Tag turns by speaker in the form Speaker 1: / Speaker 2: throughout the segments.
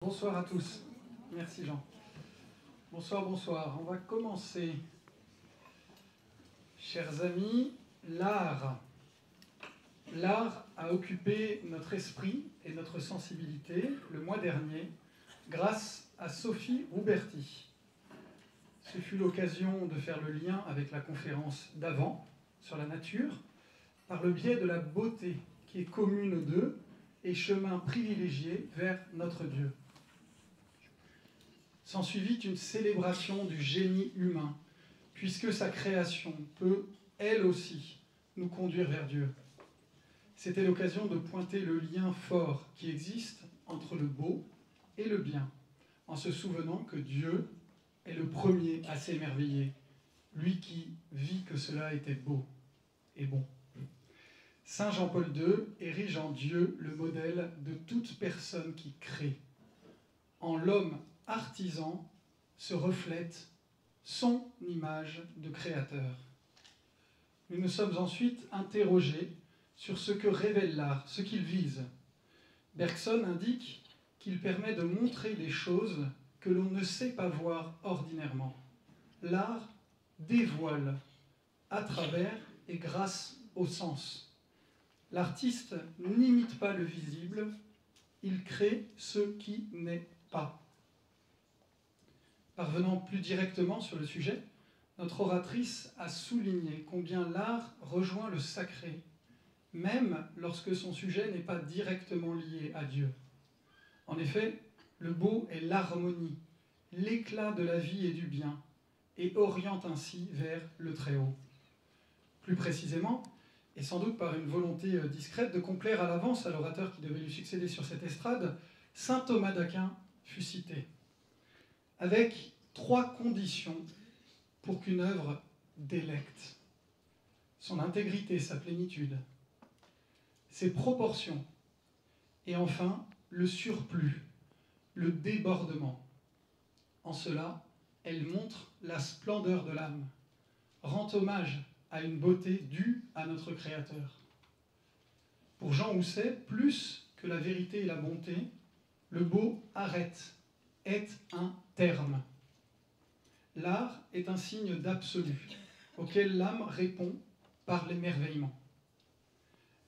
Speaker 1: Bonsoir à tous. Merci Jean. Bonsoir, bonsoir. On va commencer. Chers amis, l'art. L'art a occupé notre esprit et notre sensibilité le mois dernier grâce à Sophie Rouberti. Ce fut l'occasion de faire le lien avec la conférence d'avant sur la nature par le biais de la beauté qui est commune d'eux et chemin privilégié vers notre Dieu. S'ensuivit une célébration du génie humain, puisque sa création peut, elle aussi, nous conduire vers Dieu. C'était l'occasion de pointer le lien fort qui existe entre le beau et le bien, en se souvenant que Dieu est le premier à s'émerveiller, lui qui vit que cela était beau et bon. Saint Jean-Paul II érige en Dieu le modèle de toute personne qui crée. En l'homme artisan se reflète son image de créateur. Nous nous sommes ensuite interrogés sur ce que révèle l'art, ce qu'il vise. Bergson indique qu'il permet de montrer des choses que l'on ne sait pas voir ordinairement. L'art dévoile à travers et grâce au sens. L'artiste n'imite pas le visible, il crée ce qui n'est pas. Parvenant plus directement sur le sujet, notre oratrice a souligné combien l'art rejoint le sacré, même lorsque son sujet n'est pas directement lié à Dieu. En effet, le beau est l'harmonie, l'éclat de la vie et du bien, et oriente ainsi vers le Très-Haut. Plus précisément, et sans doute par une volonté discrète de complaire à l'avance à l'orateur qui devait lui succéder sur cette estrade, saint Thomas d'Aquin fut cité, avec 3 conditions pour qu'une œuvre délecte. Son intégrité, sa plénitude, ses proportions, et enfin le surplus, le débordement. En cela, elle montre la splendeur de l'âme, rend hommage à une beauté due à notre Créateur. Pour Jean Housset, plus que la vérité et la bonté, le beau arrête, est un terme. L'art est un signe d'absolu, auquel l'âme répond par l'émerveillement.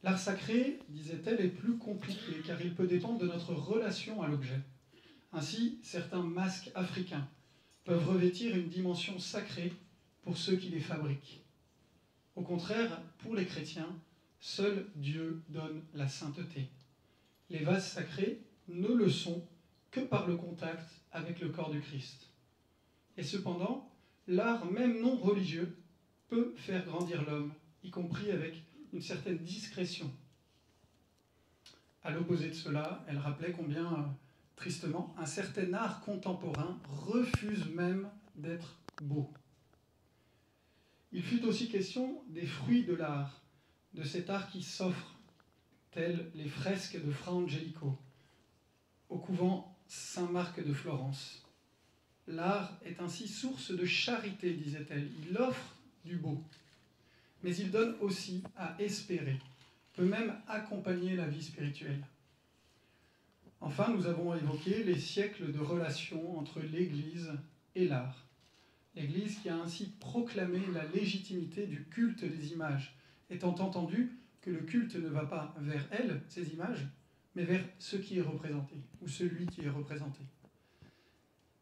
Speaker 1: L'art sacré, disait-elle, est plus compliqué, car il peut dépendre de notre relation à l'objet. Ainsi, certains masques africains peuvent revêtir une dimension sacrée pour ceux qui les fabriquent. Au contraire, pour les chrétiens, seul Dieu donne la sainteté. Les vases sacrés ne le sont que par le contact avec le corps du Christ. Et cependant, l'art, même non religieux, peut faire grandir l'homme, y compris avec une certaine discrétion. À l'opposé de cela, elle rappelait combien, tristement, un certain art contemporain refuse même d'être beau. Il fut aussi question des fruits de l'art, de cet art qui s'offre, tels les fresques de Fra Angelico, au couvent Saint-Marc de Florence. L'art est ainsi source de charité, disait-elle. Il offre du beau, mais il donne aussi à espérer, peut même accompagner la vie spirituelle. Enfin, nous avons évoqué les siècles de relations entre l'Église et l'art. L'Église qui a ainsi proclamé la légitimité du culte des images, étant entendu que le culte ne va pas vers elle, ces images, mais vers ce qui est représenté, ou celui qui est représenté.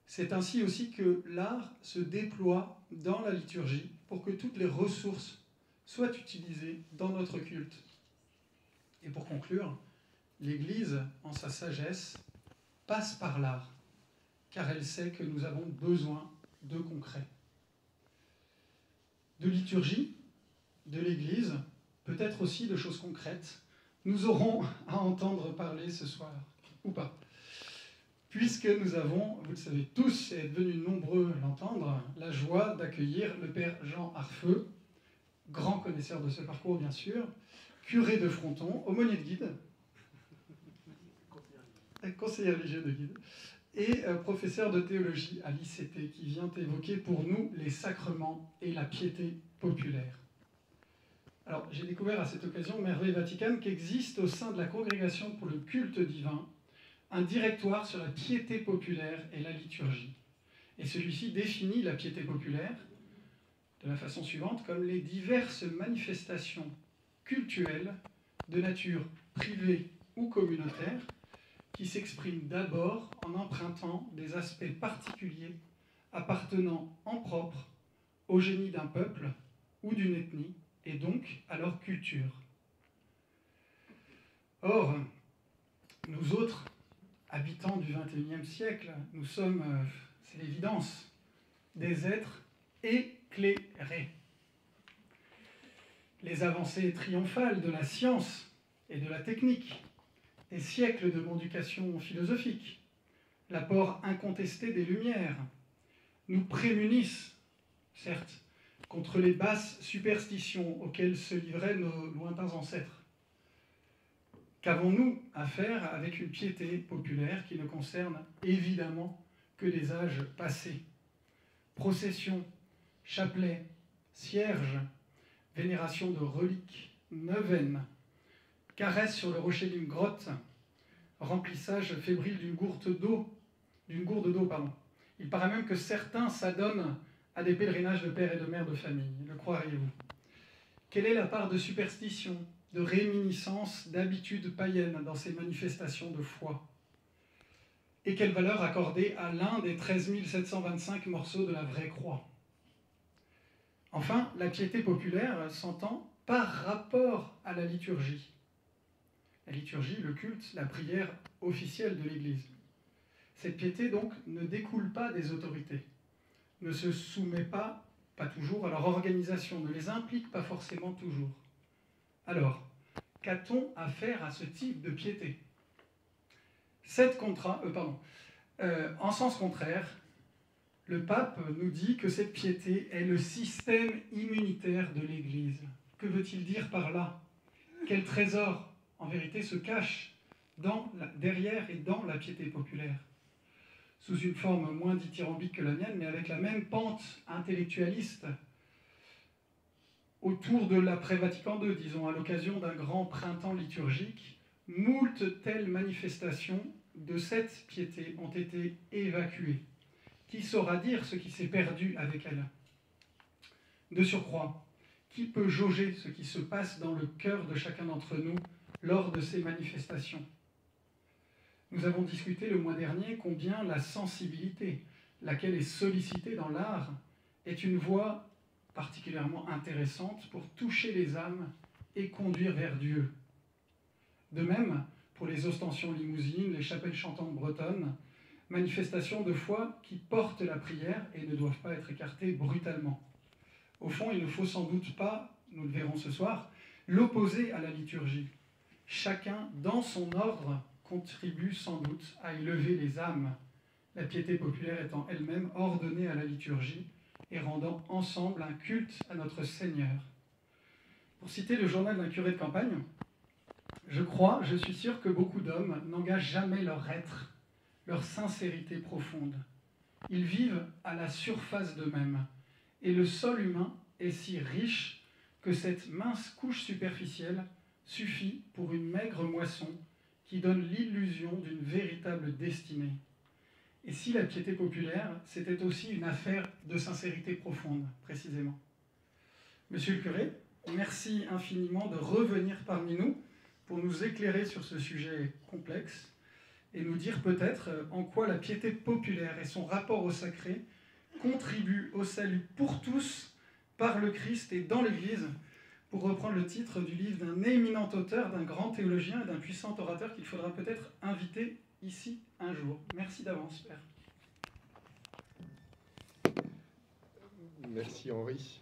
Speaker 1: C'est ainsi aussi que l'art se déploie dans la liturgie pour que toutes les ressources soient utilisées dans notre culte. Et pour conclure, l'Église, en sa sagesse, passe par l'art, car elle sait que nous avons besoin de concret. De liturgie, de l'Église, peut-être aussi de choses concrètes, nous aurons à entendre parler ce soir, ou pas. Puisque nous avons, vous le savez tous, et êtes venus nombreux l'entendre, la joie d'accueillir le père Jean Arfeux, grand connaisseur de ce parcours bien sûr, curé de Fronton, aumônier de guide, conseiller religieux de guide, et professeur de théologie à l'ICT, qui vient évoquer pour nous les sacrements et la piété populaire. Alors, j'ai découvert à cette occasion, merveille vaticane, qu'existe au sein de la Congrégation pour le culte divin un directoire sur la piété populaire et la liturgie. Et celui-ci définit la piété populaire de la façon suivante, comme les diverses manifestations cultuelles de nature privée ou communautaire qui s'expriment d'abord en empruntant des aspects particuliers appartenant en propre au génie d'un peuple ou d'une ethnie et donc à leur culture. Or, nous autres, habitants du XXIe siècle, nous sommes, c'est l'évidence, des êtres éclairés. Les avancées triomphales de la science et de la technique, des siècles de l'éducation philosophique, l'apport incontesté des Lumières, nous prémunissent, certes, contre les basses superstitions auxquelles se livraient nos lointains ancêtres. Qu'avons-nous à faire avec une piété populaire qui ne concerne évidemment que les âges passés? Processions, chapelets, cierges, vénération de reliques, neuvaines, caresses sur le rocher d'une grotte, remplissage fébrile d'une gourde d'eau. Il paraît même que certains s'adonnent à des pèlerinages de pères et de mères de famille. Le croiriez-vous? Quelle est la part de superstition, de réminiscence, d'habitudes païennes dans ces manifestations de foi? Et quelle valeur accorder à l'un des 13 725 morceaux de la vraie croix? Enfin, la piété populaire s'entend par rapport à la liturgie. La liturgie, le culte, la prière officielle de l'Église. Cette piété, donc, ne découle pas des autorités, ne se soumet pas toujours, à leur organisation, ne les implique pas forcément toujours. Alors, qu'a-t-on à faire à ce type de piété? En sens contraire, le pape nous dit que cette piété est le système immunitaire de l'Église. Que veut-il dire par là? Quel trésor, en vérité, se cache derrière et dans la piété populaire? Sous une forme moins dithyrambique que la mienne, mais avec la même pente intellectualiste, autour de l'après-Vatican II, disons, à l'occasion d'un grand printemps liturgique, moult telles manifestations de cette piété ont été évacuées. Qui saura dire ce qui s'est perdu avec elle? De surcroît, qui peut jauger ce qui se passe dans le cœur de chacun d'entre nous lors de ces manifestations? Nous avons discuté le mois dernier combien la sensibilité, laquelle est sollicitée dans l'art, est une voie particulièrement intéressante pour toucher les âmes et conduire vers Dieu. De même, pour les ostensions limousines, les chapelles chantantes bretonnes, manifestations de foi qui portent la prière et ne doivent pas être écartées brutalement. Au fond, il ne faut sans doute pas, nous le verrons ce soir, l'opposer à la liturgie. Chacun, dans son ordre, contribue sans doute à élever les âmes, la piété populaire étant elle-même ordonnée à la liturgie et rendant ensemble un culte à notre Seigneur. Pour citer le journal d'un curé de campagne, je suis sûr que beaucoup d'hommes n'engagent jamais leur être, leur sincérité profonde. Ils vivent à la surface d'eux-mêmes, et le sol humain est si riche que cette mince couche superficielle suffit pour une maigre moisson qui donne l'illusion d'une véritable destinée. Et si la piété populaire, c'était aussi une affaire de sincérité profonde, précisément. Monsieur le curé, merci infiniment de revenir parmi nous pour nous éclairer sur ce sujet complexe et nous dire peut-être en quoi la piété populaire et son rapport au sacré contribuent au salut pour tous par le Christ et dans l'Église, pour reprendre le titre du livre d'un éminent auteur, d'un grand théologien et d'un puissant orateur qu'il faudra peut-être inviter ici un jour. Merci d'avance, Père.
Speaker 2: Merci Henri.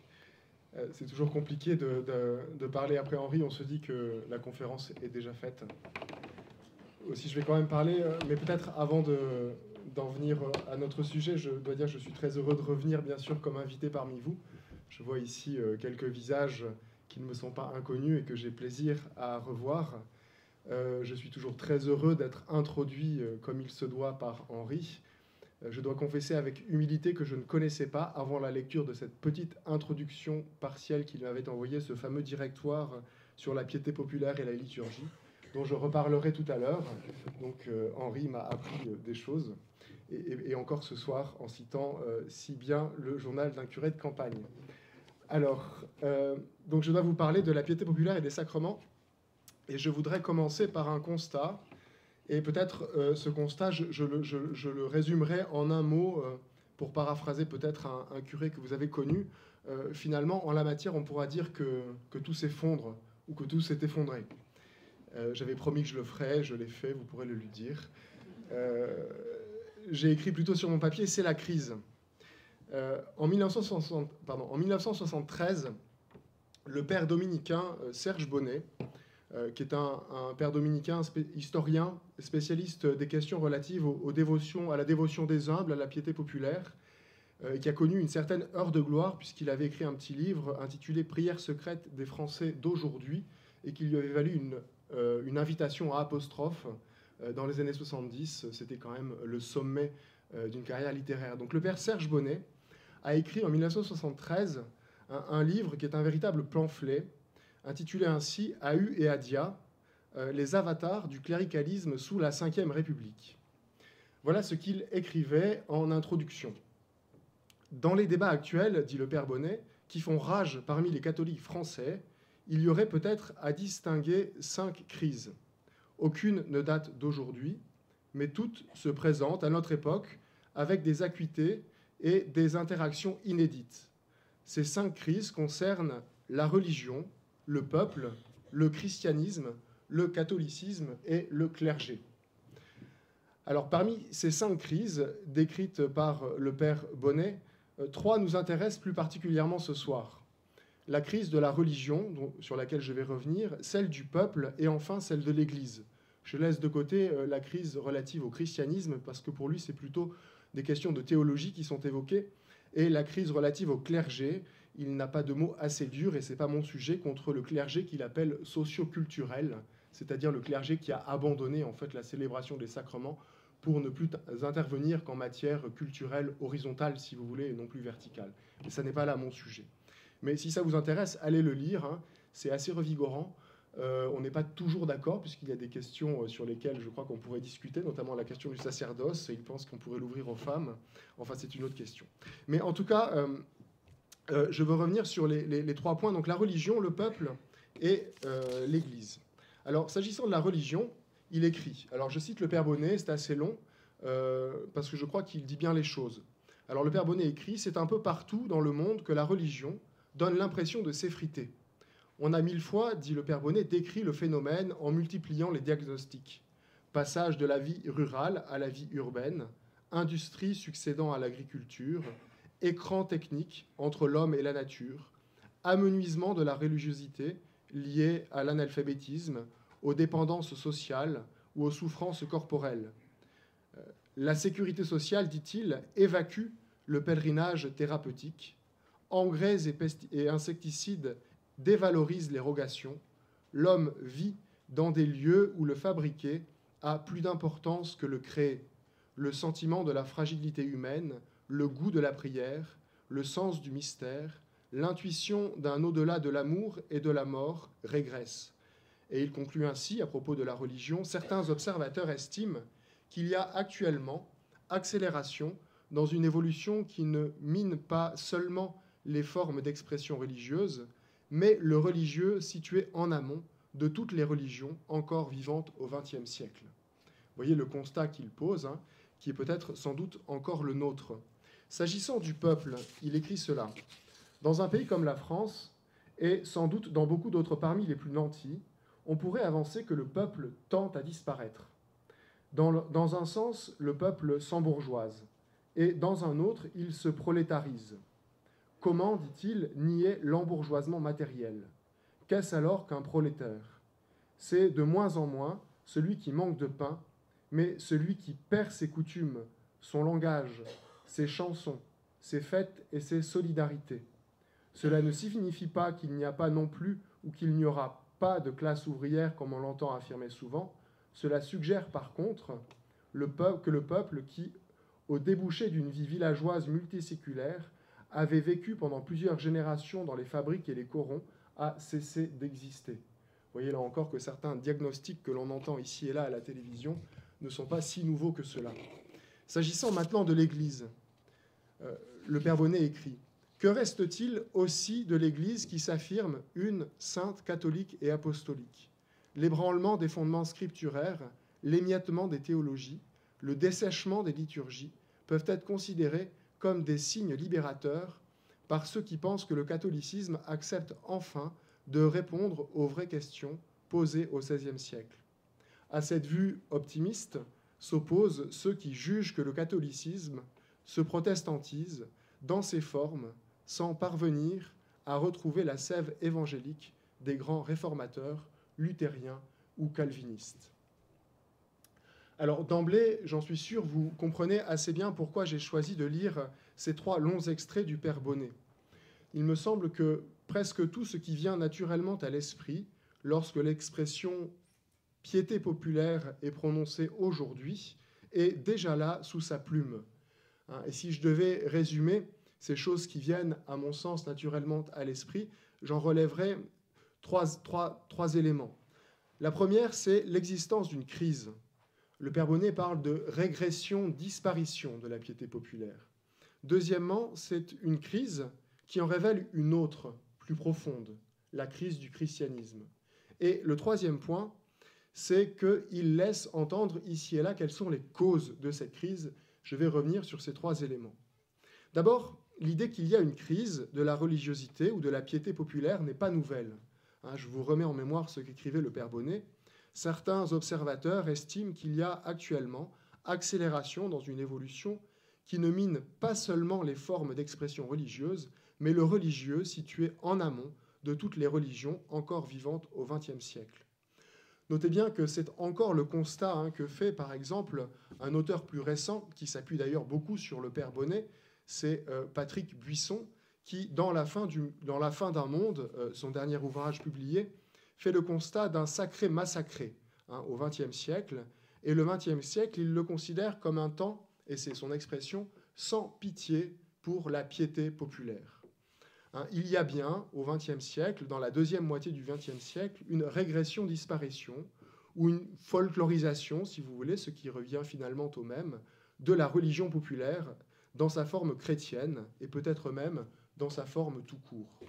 Speaker 2: C'est toujours compliqué de parler après Henri, on se dit que la conférence est déjà faite. Aussi, je vais quand même parler, mais peut-être avant d'en venir à notre sujet, je dois dire que je suis très heureux de revenir, bien sûr, comme invité parmi vous. Je vois ici quelques visages qui ne me sont pas inconnus et que j'ai plaisir à revoir. Je suis toujours très heureux d'être introduit comme il se doit par Henri. Je dois confesser avec humilité que je ne connaissais pas, avant la lecture de cette petite introduction partielle qu'il m'avait envoyée, ce fameux directoire sur la piété populaire et la liturgie. dont je reparlerai tout à l'heure. Donc Henri m'a appris des choses, et encore ce soir en citant si bien le journal d'un curé de campagne. Alors, donc je dois vous parler de la piété populaire et des sacrements, et je voudrais commencer par un constat, et peut-être ce constat, je le résumerai en un mot, pour paraphraser peut-être un curé que vous avez connu. Finalement, en la matière, on pourra dire que tout s'effondre, ou que tout s'est effondré. J'avais promis que je le ferais, je l'ai fait, vous pourrez le lui dire. J'ai écrit plutôt sur mon papier, c'est la crise. En 1973, le père dominicain Serge Bonnet, qui est un père dominicain historien, spécialiste des questions relatives à la dévotion des humbles, à la piété populaire, qui a connu une certaine heure de gloire, puisqu'il avait écrit un petit livre intitulé « Prières secrètes des Français d'aujourd'hui », et qui lui avait valu une invitation à apostrophe dans les années 70. C'était quand même le sommet d'une carrière littéraire. Donc le père Serge Bonnet a écrit en 1973 un livre qui est un véritable pamphlet, intitulé ainsi « Ahu et Adia, les avatars du cléricalisme sous la Ve République ». Voilà ce qu'il écrivait en introduction. Dans les débats actuels, dit le père Bonnet, qui font rage parmi les catholiques français, il y aurait peut-être à distinguer 5 crises. Aucune ne date d'aujourd'hui, mais toutes se présentent à notre époque avec des acuités et des interactions inédites. Ces 5 crises concernent la religion, le peuple, le christianisme, le catholicisme et le clergé. Alors, parmi ces 5 crises décrites par le père Bonnet, 3 nous intéressent plus particulièrement ce soir. La crise de la religion, sur laquelle je vais revenir, celle du peuple et enfin celle de l'Église. Je laisse de côté la crise relative au christianisme parce que pour lui, c'est plutôt des questions de théologie qui sont évoquées, et la crise relative au clergé. Il n'a pas de mots assez durs, et ce n'est pas mon sujet, contre le clergé qu'il appelle socio-culturel, c'est-à-dire le clergé qui a abandonné en fait la célébration des sacrements pour ne plus intervenir qu'en matière culturelle horizontale, si vous voulez, et non plus verticale. Et ça n'est pas là mon sujet. Mais si ça vous intéresse, allez le lire, hein. C'est assez revigorant. On n'est pas toujours d'accord, puisqu'il y a des questions sur lesquelles je crois qu'on pourrait discuter, notamment la question du sacerdoce, et il pense qu'on pourrait l'ouvrir aux femmes. Enfin, c'est une autre question. Mais en tout cas, je veux revenir sur les 3 points, donc la religion, le peuple et l'Église. Alors, s'agissant de la religion, il écrit, alors je cite le père Bonnet, c'est assez long, parce que je crois qu'il dit bien les choses. Alors le père Bonnet écrit, c'est un peu partout dans le monde que la religion donne l'impression de s'effriter. On a 1000 fois, dit le père Bonnet, décrit le phénomène en multipliant les diagnostics. Passage de la vie rurale à la vie urbaine, industrie succédant à l'agriculture, écran technique entre l'homme et la nature, amenuisement de la religiosité liée à l'analphabétisme, aux dépendances sociales ou aux souffrances corporelles. La sécurité sociale, dit-il, évacue le pèlerinage thérapeutique. Engrais et insecticides dévalorisent les rogations. L'homme vit dans des lieux où le fabriqué a plus d'importance que le créé. Le sentiment de la fragilité humaine, le goût de la prière, le sens du mystère, l'intuition d'un au-delà de l'amour et de la mort régressent. Et il conclut ainsi, à propos de la religion, certains observateurs estiment qu'il y a actuellement accélération dans une évolution qui ne mine pas seulement les formes d'expression religieuse, mais le religieux situé en amont de toutes les religions encore vivantes au XXe siècle. Vous voyez le constat qu'il pose, hein, qui est peut-être sans doute encore le nôtre. S'agissant du peuple, il écrit cela. Dans un pays comme la France, et sans doute dans beaucoup d'autres parmi les plus nantis, on pourrait avancer que le peuple tend à disparaître. Dans un sens, le peuple s'embourgeoise, et dans un autre, il se prolétarise. Comment, dit-il, nier l'embourgeoisement matériel? Qu'est-ce alors qu'un prolétaire? C'est de moins en moins celui qui manque de pain, mais celui qui perd ses coutumes, son langage, ses chansons, ses fêtes et ses solidarités. Cela ne signifie pas qu'il n'y a pas non plus ou qu'il n'y aura pas de classe ouvrière comme on l'entend affirmer souvent. Cela suggère par contre que le peuple qui, au débouché d'une vie villageoise multiséculaire, avait vécu pendant plusieurs générations dans les fabriques et les corons, a cessé d'exister. Vous voyez là encore que certains diagnostics que l'on entend ici et là à la télévision ne sont pas si nouveaux que cela. S'agissant maintenant de l'Église, le Père Bonnet écrit « Que reste-t-il aussi de l'Église qui s'affirme une sainte catholique et apostolique ? L'ébranlement des fondements scripturaires, l'émiettement des théologies, le dessèchement des liturgies peuvent être considérés comme des signes libérateurs par ceux qui pensent que le catholicisme accepte enfin de répondre aux vraies questions posées au XVIe siècle. À cette vue optimiste s'opposent ceux qui jugent que le catholicisme se protestantise dans ses formes sans parvenir à retrouver la sève évangélique des grands réformateurs luthériens ou calvinistes. » Alors d'emblée, j'en suis sûr, vous comprenez assez bien pourquoi j'ai choisi de lire ces 3 longs extraits du Père Bonnet. Il me semble que presque tout ce qui vient naturellement à l'esprit lorsque l'expression « piété populaire » est prononcée aujourd'hui est déjà là sous sa plume. Et si je devais résumer ces choses qui viennent, à mon sens, naturellement à l'esprit, j'en relèverais trois éléments. La première, c'est l'existence d'une crise. Le Père Bonnet parle de régression-disparition de la piété populaire. Deuxièmement, c'est une crise qui en révèle une autre, plus profonde, la crise du christianisme. Et le troisième point, c'est qu'il laisse entendre ici et là quelles sont les causes de cette crise. Je vais revenir sur ces 3 éléments. D'abord, l'idée qu'il y a une crise de la religiosité ou de la piété populaire n'est pas nouvelle. Je vous remets en mémoire ce qu'écrivait le Père Bonnet. Certains observateurs estiment qu'il y a actuellement accélération dans une évolution qui ne mine pas seulement les formes d'expression religieuse, mais le religieux situé en amont de toutes les religions encore vivantes au XXe siècle. Notez bien que c'est encore le constat que fait, par exemple, un auteur plus récent, qui s'appuie d'ailleurs beaucoup sur le Père Bonnet, c'est Patrick Buisson, qui, dans La fin d'un monde, son dernier ouvrage publié, fait le constat d'un sacré massacré au XXe siècle. Et le XXe siècle, il le considère comme un temps, et c'est son expression, sans pitié pour la piété populaire. Il y a bien, au XXe siècle, dans la deuxième moitié du XXe siècle, une régression-disparition, ou une folklorisation, si vous voulez, ce qui revient finalement au même, de la religion populaire dans sa forme chrétienne, et peut-être même dans sa forme tout court.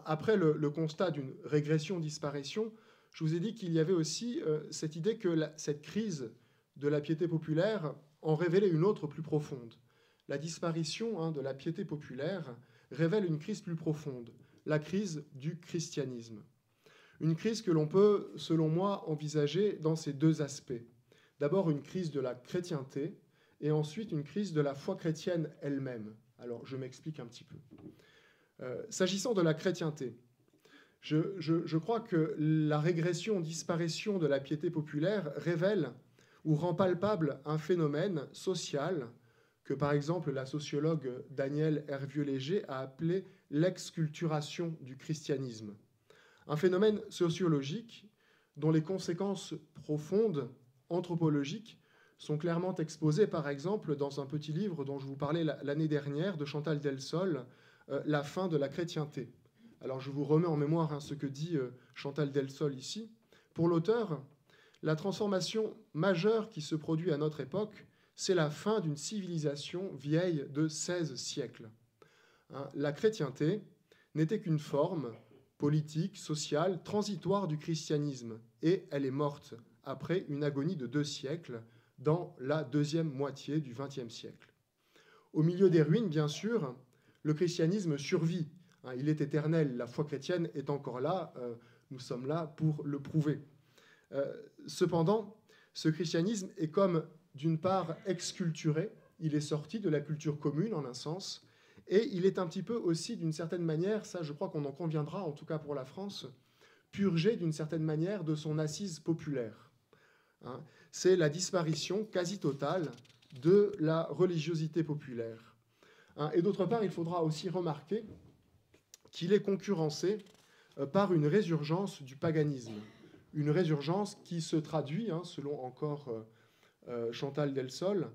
Speaker 2: Après le constat d'une régression-disparition, je vous ai dit qu'il y avait aussi cette idée que cette crise de la piété populaire en révélait une autre plus profonde. La disparition de la piété populaire révèle une crise plus profonde, la crise du christianisme. Une crise que l'on peut, selon moi, envisager dans ces 2 aspects. D'abord une crise de la chrétienté et ensuite une crise de la foi chrétienne elle-même. Alors je m'explique un petit peu. S'agissant de la chrétienté, je crois que la régression-disparition de la piété populaire révèle ou rend palpable un phénomène social que, par exemple, la sociologue Danielle Hervieux-Léger a appelé l'exculturation du christianisme. Un phénomène sociologique dont les conséquences profondes, anthropologiques, sont clairement exposées, par exemple, dans un petit livre dont je vous parlais l'année dernière, de Chantal Delsol, « La fin de la chrétienté ». Alors, je vous remets en mémoire ce que dit Chantal Delsol ici. Pour l'auteur, la transformation majeure qui se produit à notre époque, c'est la fin d'une civilisation vieille de 16 siècles. La chrétienté n'était qu'une forme politique, sociale, transitoire du christianisme, et elle est morte après une agonie de 2 siècles, dans la deuxième moitié du XXe siècle. Au milieu des ruines, bien sûr, le christianisme survit. Il est éternel, la foi chrétienne est encore là, nous sommes là pour le prouver. Cependant, ce christianisme est comme, d'une part, exculturé, il est sorti de la culture commune en un sens, et il est un petit peu aussi, d'une certaine manière, ça je crois qu'on en conviendra, en tout cas pour la France, purgé d'une certaine manière de son assise populaire. C'est la disparition quasi totale de la religiosité populaire. Et d'autre part, il faudra aussi remarquer qu'il est concurrencé par une résurgence du paganisme. Une résurgence qui se traduit, selon encore Chantal Delsol,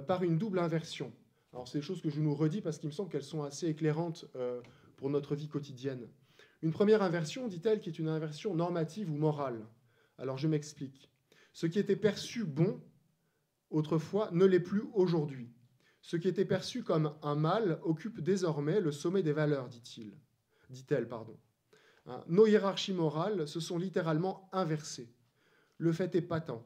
Speaker 2: par une double inversion. Alors c'est des choses que je nous redis parce qu'il me semble qu'elles sont assez éclairantes pour notre vie quotidienne. Une première inversion, dit-elle, qui est une inversion normative ou morale. Alors je m'explique. Ce qui était perçu bon autrefois ne l'est plus aujourd'hui. Ce qui était perçu comme un mal occupe désormais le sommet des valeurs, dit-elle. Nos hiérarchies morales se sont littéralement inversées. Le fait est patent.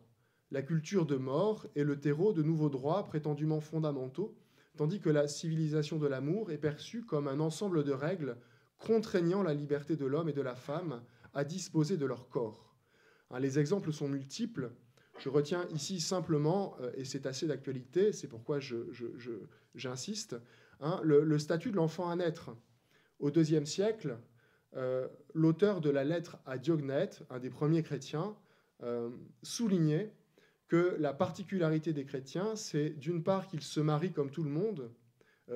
Speaker 2: La culture de mort est le terreau de nouveaux droits prétendument fondamentaux, tandis que la civilisation de l'amour est perçue comme un ensemble de règles contraignant la liberté de l'homme et de la femme à disposer de leur corps. Les exemples sont multiples. Je retiens ici simplement, et c'est assez d'actualité, c'est pourquoi j'insiste, le statut de l'enfant à naître. Au IIe siècle, l'auteur de la lettre à Diognète, un des premiers chrétiens, soulignait que la particularité des chrétiens, c'est d'une part qu'ils se marient comme tout le monde,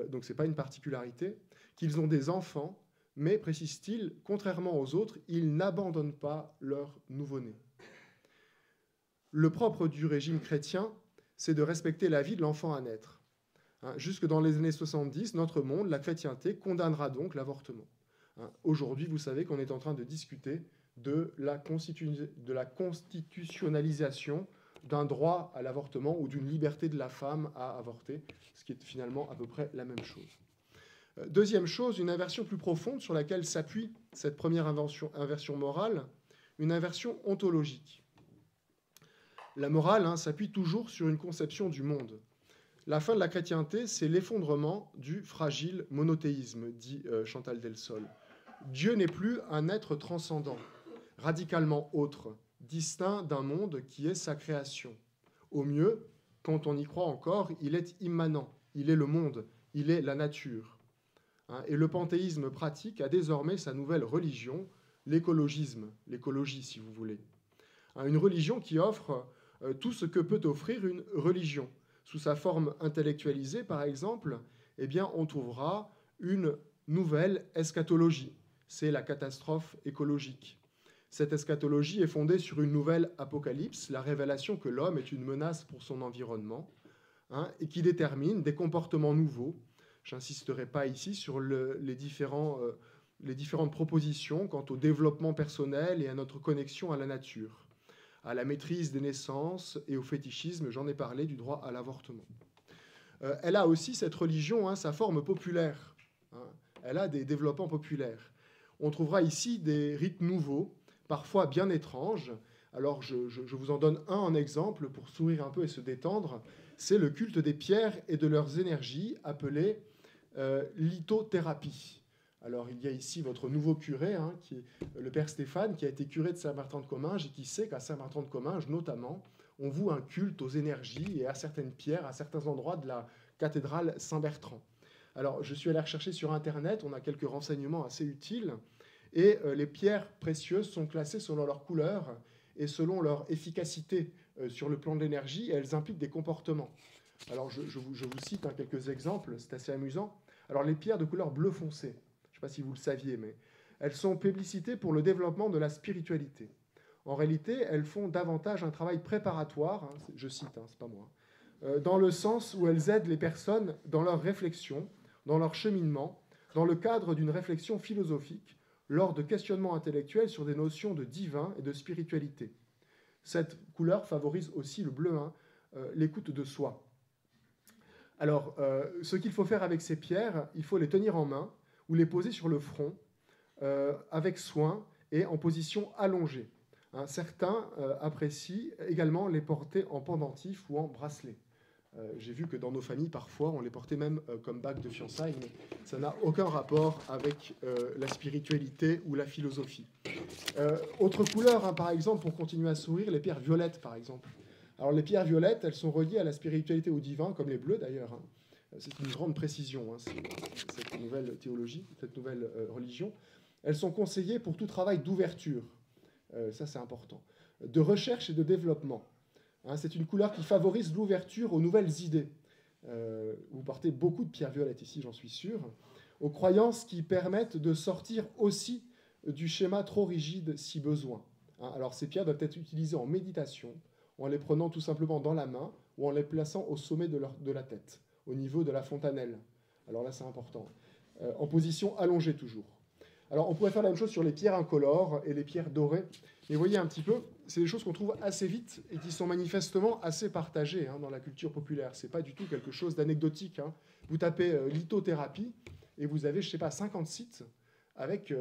Speaker 2: donc ce n'est pas une particularité, qu'ils ont des enfants, mais, précise-t-il, contrairement aux autres, ils n'abandonnent pas leur nouveau-né. Le propre du régime chrétien, c'est de respecter la vie de l'enfant à naître. Jusque dans les années 70, notre monde, la chrétienté, condamnera donc l'avortement. Aujourd'hui, vous savez qu'on est en train de discuter de la constitutionnalisation d'un droit à l'avortement ou d'une liberté de la femme à avorter, ce qui est finalement à peu près la même chose. Deuxième chose, une inversion plus profonde sur laquelle s'appuie cette première inversion morale, une inversion ontologique. La morale s'appuie toujours sur une conception du monde. La fin de la chrétienté, c'est l'effondrement du fragile monothéisme, dit Chantal Delsol. Dieu n'est plus un être transcendant, radicalement autre, distinct d'un monde qui est sa création. Au mieux, quand on y croit encore, il est immanent, il est le monde, il est la nature. Et le panthéisme pratique a désormais sa nouvelle religion, l'écologisme, l'écologie si vous voulez. Une religion qui offre tout ce que peut offrir une religion. Sous sa forme intellectualisée, par exemple, eh bien, on trouvera une nouvelle eschatologie. C'est la catastrophe écologique. Cette eschatologie est fondée sur une nouvelle apocalypse, la révélation que l'homme est une menace pour son environnement, et qui détermine des comportements nouveaux. Je n'insisterai pas ici sur les différentes propositions quant au développement personnel et à notre connexion à la nature, à la maîtrise des naissances et au fétichisme, j'en ai parlé, du droit à l'avortement. Elle a aussi, cette religion, sa forme populaire. Elle a des développements populaires. On trouvera ici des rites nouveaux, parfois bien étranges. Alors, je vous en donne un en exemple pour sourire un peu et se détendre. C'est le culte des pierres et de leurs énergies, appelé lithothérapie. Alors, il y a ici votre nouveau curé, qui est le père Stéphane, qui a été curé de Saint-Martin-de-Comminges et qui sait qu'à Saint-Martin-de-Comminges, notamment, on voue un culte aux énergies et à certaines pierres, à certains endroits de la cathédrale Saint-Bertrand. Alors, je suis allé rechercher sur Internet, on a quelques renseignements assez utiles, et les pierres précieuses sont classées selon leur couleur et selon leur efficacité sur le plan de l'énergie, et elles impliquent des comportements. Alors, je vous cite quelques exemples, c'est assez amusant. Alors, les pierres de couleur bleu foncé, je ne sais pas si vous le saviez, mais elles sont plébiscitées pour le développement de la spiritualité. En réalité, elles font davantage un travail préparatoire, je cite, c'est pas moi, dans le sens où elles aident les personnes dans leur réflexion, dans leur cheminement, dans le cadre d'une réflexion philosophique, lors de questionnements intellectuels sur des notions de divin et de spiritualité. Cette couleur favorise aussi le bleu, l'écoute de soi. Alors, ce qu'il faut faire avec ces pierres, il faut les tenir en main ou les poser sur le front avec soin et en position allongée. Certains apprécient également les porter en pendentif ou en bracelet. J'ai vu que dans nos familles, parfois, on les portait même comme bague de fiançailles, mais ça n'a aucun rapport avec la spiritualité ou la philosophie. Autre couleur, par exemple, pour continuer à sourire, les pierres violettes, par exemple. Alors, les pierres violettes, elles sont reliées à la spiritualité, au divin, comme les bleus, d'ailleurs. C'est une grande précision, cette nouvelle théologie, cette nouvelle religion. Elles sont conseillées pour tout travail d'ouverture, ça c'est important, de recherche et de développement. C'est une couleur qui favorise l'ouverture aux nouvelles idées. Vous portez beaucoup de pierres violettes ici, j'en suis sûr, aux croyances qui permettent de sortir aussi du schéma trop rigide si besoin. Alors ces pierres doivent être utilisées en méditation, en les prenant tout simplement dans la main ou en les plaçant au sommet de la tête, au niveau de la fontanelle. Alors là c'est important. En position allongée toujours. Alors, on pourrait faire la même chose sur les pierres incolores et les pierres dorées. Mais vous voyez un petit peu, c'est des choses qu'on trouve assez vite et qui sont manifestement assez partagées dans la culture populaire. Ce n'est pas du tout quelque chose d'anecdotique. Vous tapez lithothérapie et vous avez, je ne sais pas, 50 sites avec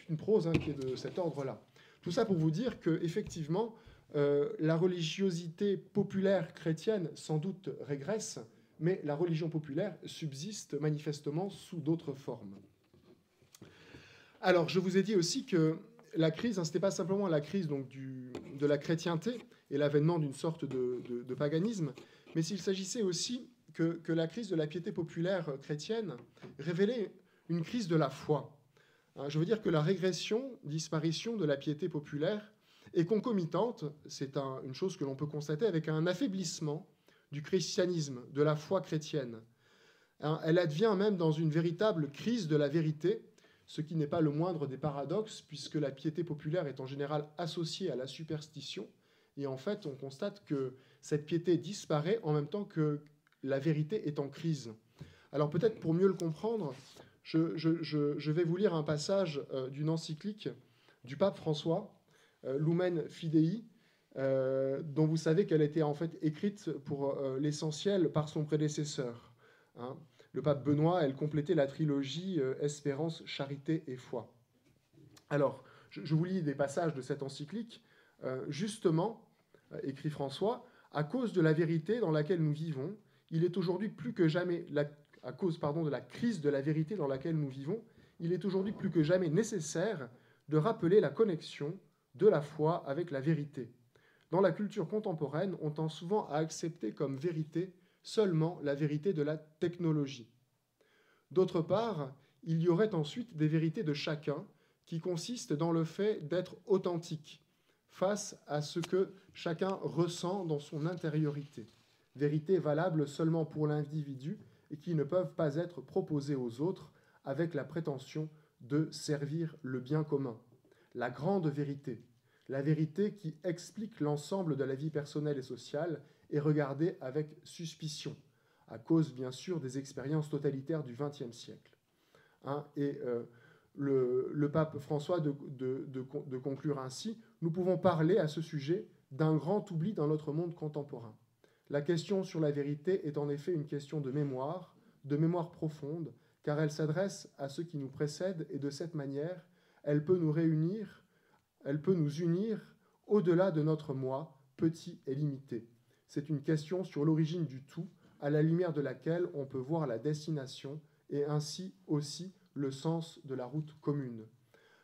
Speaker 2: une prose qui est de cet ordre-là. Tout ça pour vous dire qu'effectivement, la religiosité populaire chrétienne sans doute régresse, mais la religion populaire subsiste manifestement sous d'autres formes. Alors, je vous ai dit aussi que la crise, ce n'était pas simplement la crise donc, de la chrétienté et l'avènement d'une sorte de paganisme, mais s'il s'agissait aussi que la crise de la piété populaire chrétienne révélait une crise de la foi. Je veux dire que la régression, disparition de la piété populaire est concomitante, c'est une chose que l'on peut constater, avec un affaiblissement du christianisme, de la foi chrétienne. Elle advient même dans une véritable crise de la vérité, ce qui n'est pas le moindre des paradoxes, puisque la piété populaire est en général associée à la superstition, et en fait, on constate que cette piété disparaît en même temps que la vérité est en crise. Alors peut-être pour mieux le comprendre, je vais vous lire un passage d'une encyclique du pape François, Lumen Fidei, dont vous savez qu'elle a été en fait écrite pour l'essentiel par son prédécesseur. Le pape Benoît, elle complétait la trilogie Espérance, Charité et Foi. Alors, je vous lis des passages de cette encyclique. Justement, écrit François, à cause de la vérité dans laquelle nous vivons, il est aujourd'hui plus que jamais, à cause de la crise de la vérité dans laquelle nous vivons, il est aujourd'hui plus que jamais nécessaire de rappeler la connexion de la foi avec la vérité. Dans la culture contemporaine, on tend souvent à accepter comme vérité seulement la vérité de la technologie. D'autre part, il y aurait ensuite des vérités de chacun qui consistent dans le fait d'être authentique face à ce que chacun ressent dans son intériorité. Vérités valables seulement pour l'individu et qui ne peuvent pas être proposées aux autres avec la prétention de servir le bien commun. La grande vérité, la vérité qui explique l'ensemble de la vie personnelle et sociale, est regardée avec suspicion, à cause bien sûr des expériences totalitaires du XXe siècle. Le pape François de conclure ainsi, nous pouvons parler à ce sujet d'un grand oubli dans notre monde contemporain. La question sur la vérité est en effet une question de mémoire profonde, car elle s'adresse à ceux qui nous précèdent et de cette manière, elle peut nous unir au-delà de notre moi, petit et limité. C'est une question sur l'origine du tout, à la lumière de laquelle on peut voir la destination et ainsi aussi le sens de la route commune.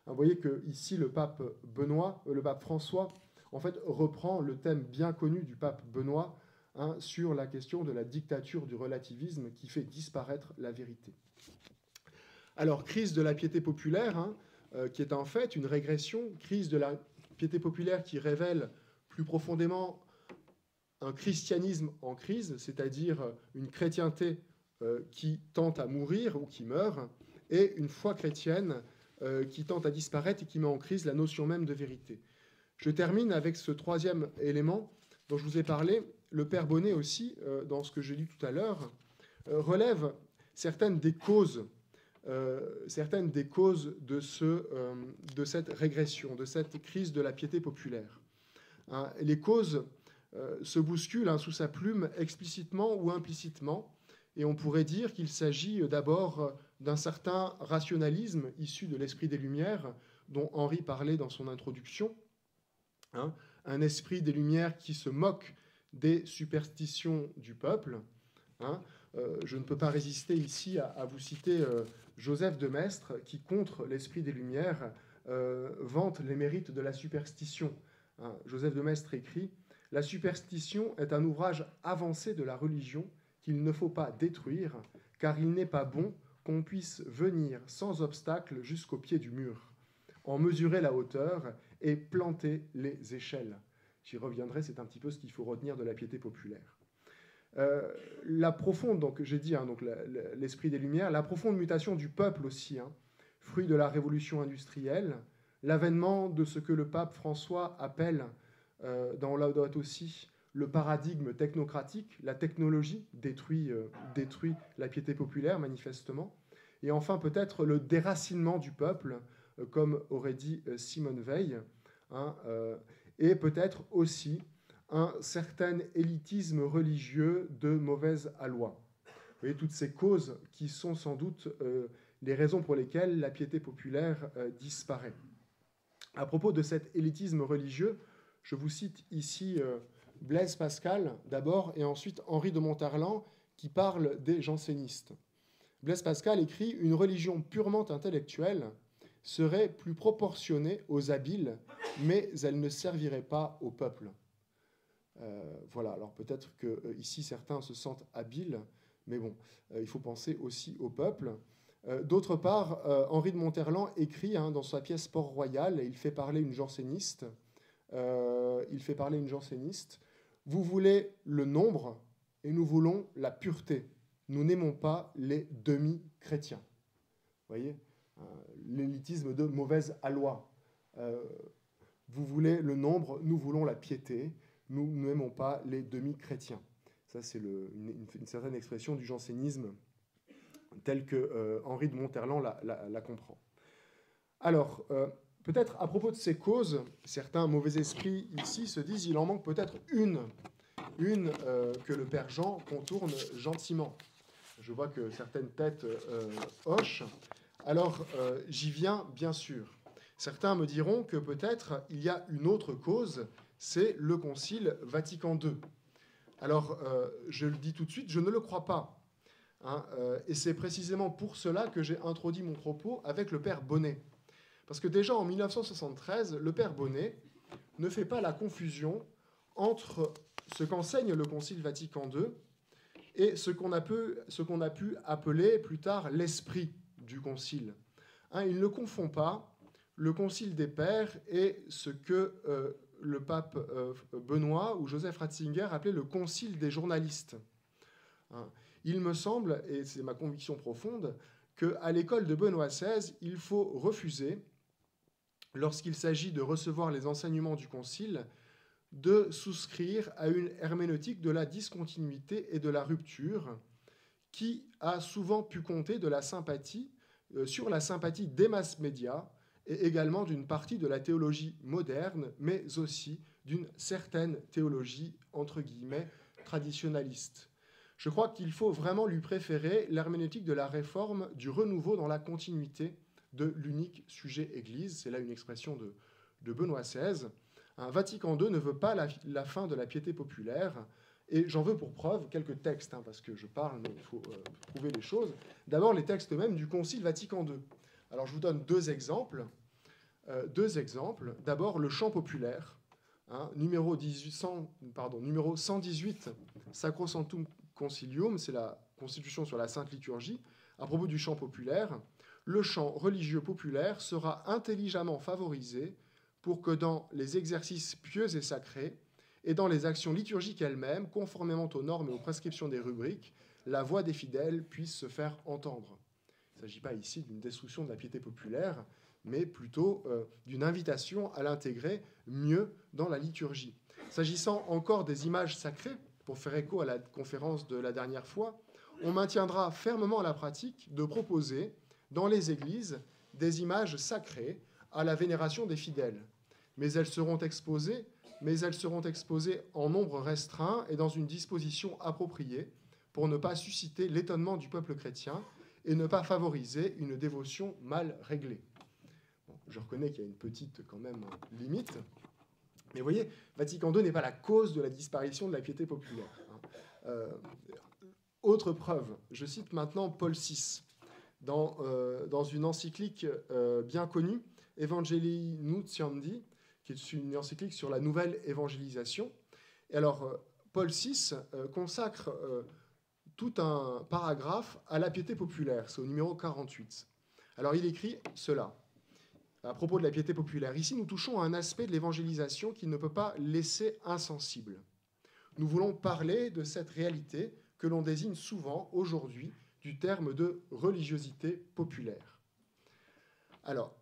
Speaker 2: Vous voyez que ici le pape François, en fait, reprend le thème bien connu du pape Benoît sur la question de la dictature du relativisme qui fait disparaître la vérité. Alors, crise de la piété populaire, qui est en fait une régression, crise de la piété populaire qui révèle plus profondément un christianisme en crise, c'est-à-dire une chrétienté qui tente à mourir ou qui meurt, et une foi chrétienne qui tente à disparaître et qui met en crise la notion même de vérité. Je termine avec ce troisième élément dont je vous ai parlé. Le père Bonnet aussi, dans ce que j'ai lu tout à l'heure, relève certaines des causes de cette régression, de cette crise de la piété populaire. Les causes se bousculent sous sa plume explicitement ou implicitement, et on pourrait dire qu'il s'agit d'abord d'un certain rationalisme issu de l'esprit des Lumières, dont Henri parlait dans son introduction, un esprit des Lumières qui se moque des superstitions du peuple. Je ne peux pas résister ici à vous citer Joseph de Maistre, qui, contre l'esprit des Lumières, vante les mérites de la superstition. Joseph de Maistre écrit « La superstition est un ouvrage avancé de la religion qu'il ne faut pas détruire, car il n'est pas bon qu'on puisse venir sans obstacle jusqu'au pied du mur, en mesurer la hauteur et planter les échelles. » J'y reviendrai, c'est un petit peu ce qu'il faut retenir de la piété populaire. La profonde, donc j'ai dit, l'esprit des Lumières, la profonde mutation du peuple aussi, fruit de la révolution industrielle, l'avènement de ce que le pape François appelle dans Laudato Si le paradigme technocratique, la technologie détruit la piété populaire manifestement, et enfin peut-être le déracinement du peuple comme aurait dit Simone Veil, hein, et peut-être aussi un certain élitisme religieux de mauvaise aloi. Vous voyez, toutes ces causes qui sont sans doute les raisons pour lesquelles la piété populaire disparaît. À propos de cet élitisme religieux, je vous cite ici Blaise Pascal d'abord, et ensuite Henri de Montarlan, qui parle des jansénistes. Blaise Pascal écrit « Une religion purement intellectuelle serait plus proportionnée aux habiles, mais elle ne servirait pas au peuple. » Voilà, alors peut-être qu'ici certains se sentent habiles, mais bon, il faut penser aussi au peuple. D'autre part, Henri de Montarlan écrit dans sa pièce Port-Royal, et il fait parler une janséniste, vous voulez le nombre et nous voulons la pureté. Nous n'aimons pas les demi-chrétiens. Vous voyez, l'élitisme de mauvaise aloi. Vous voulez le nombre, nous voulons la piété. Nous n'aimons pas les demi-chrétiens. Ça, c'est une certaine expression du jansénisme telle que Henri de Montarlan la comprend. Alors, peut-être à propos de ces causes, certains mauvais esprits ici se disent il en manque peut-être une que le Père Jean contourne gentiment. Je vois que certaines têtes hochent. Alors, j'y viens, bien sûr. Certains me diront que peut-être il y a une autre cause, c'est le Concile Vatican II. Alors, je le dis tout de suite, je ne le crois pas. Et c'est précisément pour cela que j'ai introduit mon propos avec le Père Bonnet. Parce que déjà en 1973, le Père Bonnet ne fait pas la confusion entre ce qu'enseigne le Concile Vatican II et ce qu'on a pu appeler plus tard l'esprit du Concile. Il ne confond pas le Concile des Pères et ce que le pape Benoît ou Joseph Ratzinger appelait le Concile des journalistes. Il me semble, et c'est ma conviction profonde, qu'à l'école de Benoît XVI, il faut refuser, lorsqu'il s'agit de recevoir les enseignements du Concile, de souscrire à une herméneutique de la discontinuité et de la rupture qui a souvent pu compter sur la sympathie des mass médias et également d'une partie de la théologie moderne, mais aussi d'une certaine théologie, entre guillemets, traditionnaliste. Je crois qu'il faut vraiment lui préférer l'herméneutique de la réforme, du renouveau dans la continuité de l'unique sujet Église. C'est là une expression de Benoît XVI. Vatican II ne veut pas la fin de la piété populaire, et j'en veux pour preuve quelques textes, parce que je parle, mais il faut prouver les choses. D'abord, les textes même du Concile Vatican II. Alors, je vous donne deux exemples. D'abord, le chant populaire, numéro 118, Sacrosanctum Concilium, c'est la Constitution sur la Sainte Liturgie. À propos du chant populaire, le chant religieux populaire sera intelligemment favorisé pour que dans les exercices pieux et sacrés et dans les actions liturgiques elles-mêmes, conformément aux normes et aux prescriptions des rubriques, la voix des fidèles puisse se faire entendre. Il ne s'agit pas ici d'une destruction de la piété populaire, mais plutôt d'une invitation à l'intégrer mieux dans la liturgie. S'agissant encore des images sacrées, pour faire écho à la conférence de la dernière fois, on maintiendra fermement la pratique de proposer dans les églises des images sacrées à la vénération des fidèles. Mais elles seront exposées en nombre restreint et dans une disposition appropriée pour ne pas susciter l'étonnement du peuple chrétien et ne pas favoriser une dévotion mal réglée. Bon, je reconnais qu'il y a une petite quand même limite, mais vous voyez, Vatican II n'est pas la cause de la disparition de la piété populaire. Autre preuve, je cite maintenant Paul VI, dans une encyclique bien connue, Evangelii Nuntiandi, qui est une encyclique sur la nouvelle évangélisation. Et alors, Paul VI consacre tout un paragraphe à la piété populaire, c'est au numéro 48. Alors, il écrit cela, à propos de la piété populaire. Ici, nous touchons à un aspect de l'évangélisation qui ne peut pas laisser insensible. Nous voulons parler de cette réalité que l'on désigne souvent aujourd'hui du terme de religiosité populaire. Alors,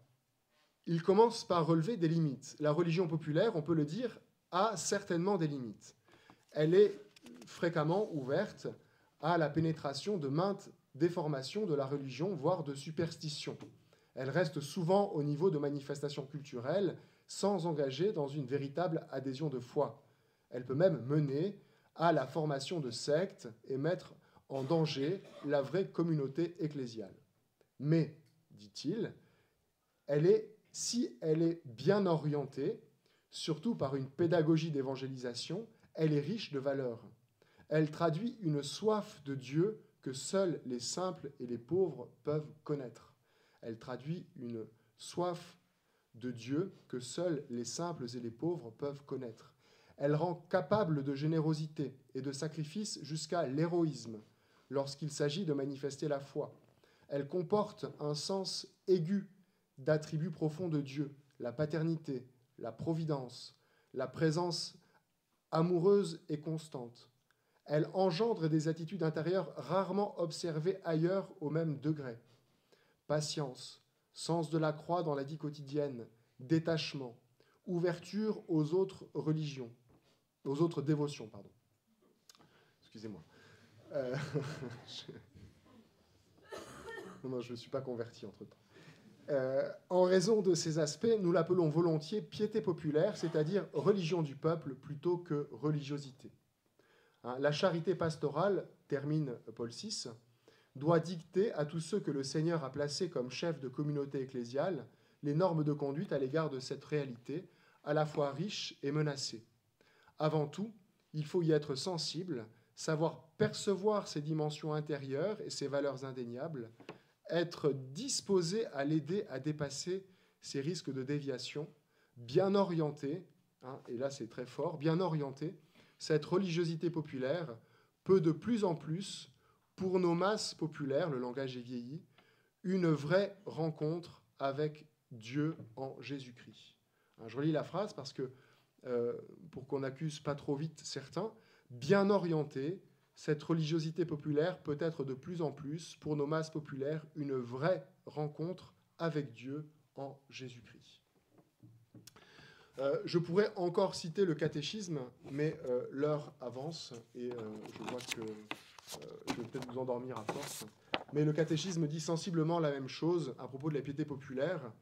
Speaker 2: il commence par relever des limites. La religion populaire, on peut le dire, a certainement des limites. Elle est fréquemment ouverte à la pénétration de maintes déformations de la religion, voire de superstitions. Elle reste souvent au niveau de manifestations culturelles, sans engager dans une véritable adhésion de foi. Elle peut même mener à la formation de sectes et mettre en danger la vraie communauté ecclésiale. Mais, dit-il, si elle est bien orientée, surtout par une pédagogie d'évangélisation, elle est riche de valeurs. Elle traduit une soif de Dieu que seuls les simples et les pauvres peuvent connaître. Elle traduit une soif de Dieu que seuls les simples et les pauvres peuvent connaître. Elle rend capable de générosité et de sacrifice jusqu'à l'héroïsme lorsqu'il s'agit de manifester la foi. Elle comporte un sens aigu d'attributs profonds de Dieu, la paternité, la providence, la présence amoureuse et constante. Elle engendre des attitudes intérieures rarement observées ailleurs au même degré. Patience, sens de la croix dans la vie quotidienne, détachement, ouverture aux autres religions, aux autres dévotions, pardon. Excusez-moi. Non, je ne suis pas converti entre-temps. En raison de ces aspects, nous l'appelons volontiers piété populaire, c'est-à-dire religion du peuple plutôt que religiosité. La charité pastorale, termine Paul VI, doit dicter à tous ceux que le Seigneur a placés comme chefs de communauté ecclésiale les normes de conduite à l'égard de cette réalité, à la fois riche et menacée. Avant tout, il faut y être sensible, savoir percevoir ses dimensions intérieures et ses valeurs indéniables, être disposé à l'aider à dépasser ses risques de déviation, bien orienté, et là c'est très fort, bien orienté, cette religiosité populaire peut de plus en plus, pour nos masses populaires, le langage est vieilli, une vraie rencontre avec Dieu en Jésus-Christ. Je relis la phrase parce que, pour qu'on n'accuse pas trop vite certains, bien orienté, cette religiosité populaire peut être de plus en plus, pour nos masses populaires, une vraie rencontre avec Dieu en Jésus-Christ. Je pourrais encore citer le catéchisme, mais l'heure avance et je vois que je vais peut-être vous endormir à force. Mais le catéchisme dit sensiblement la même chose à propos de la piété populaire.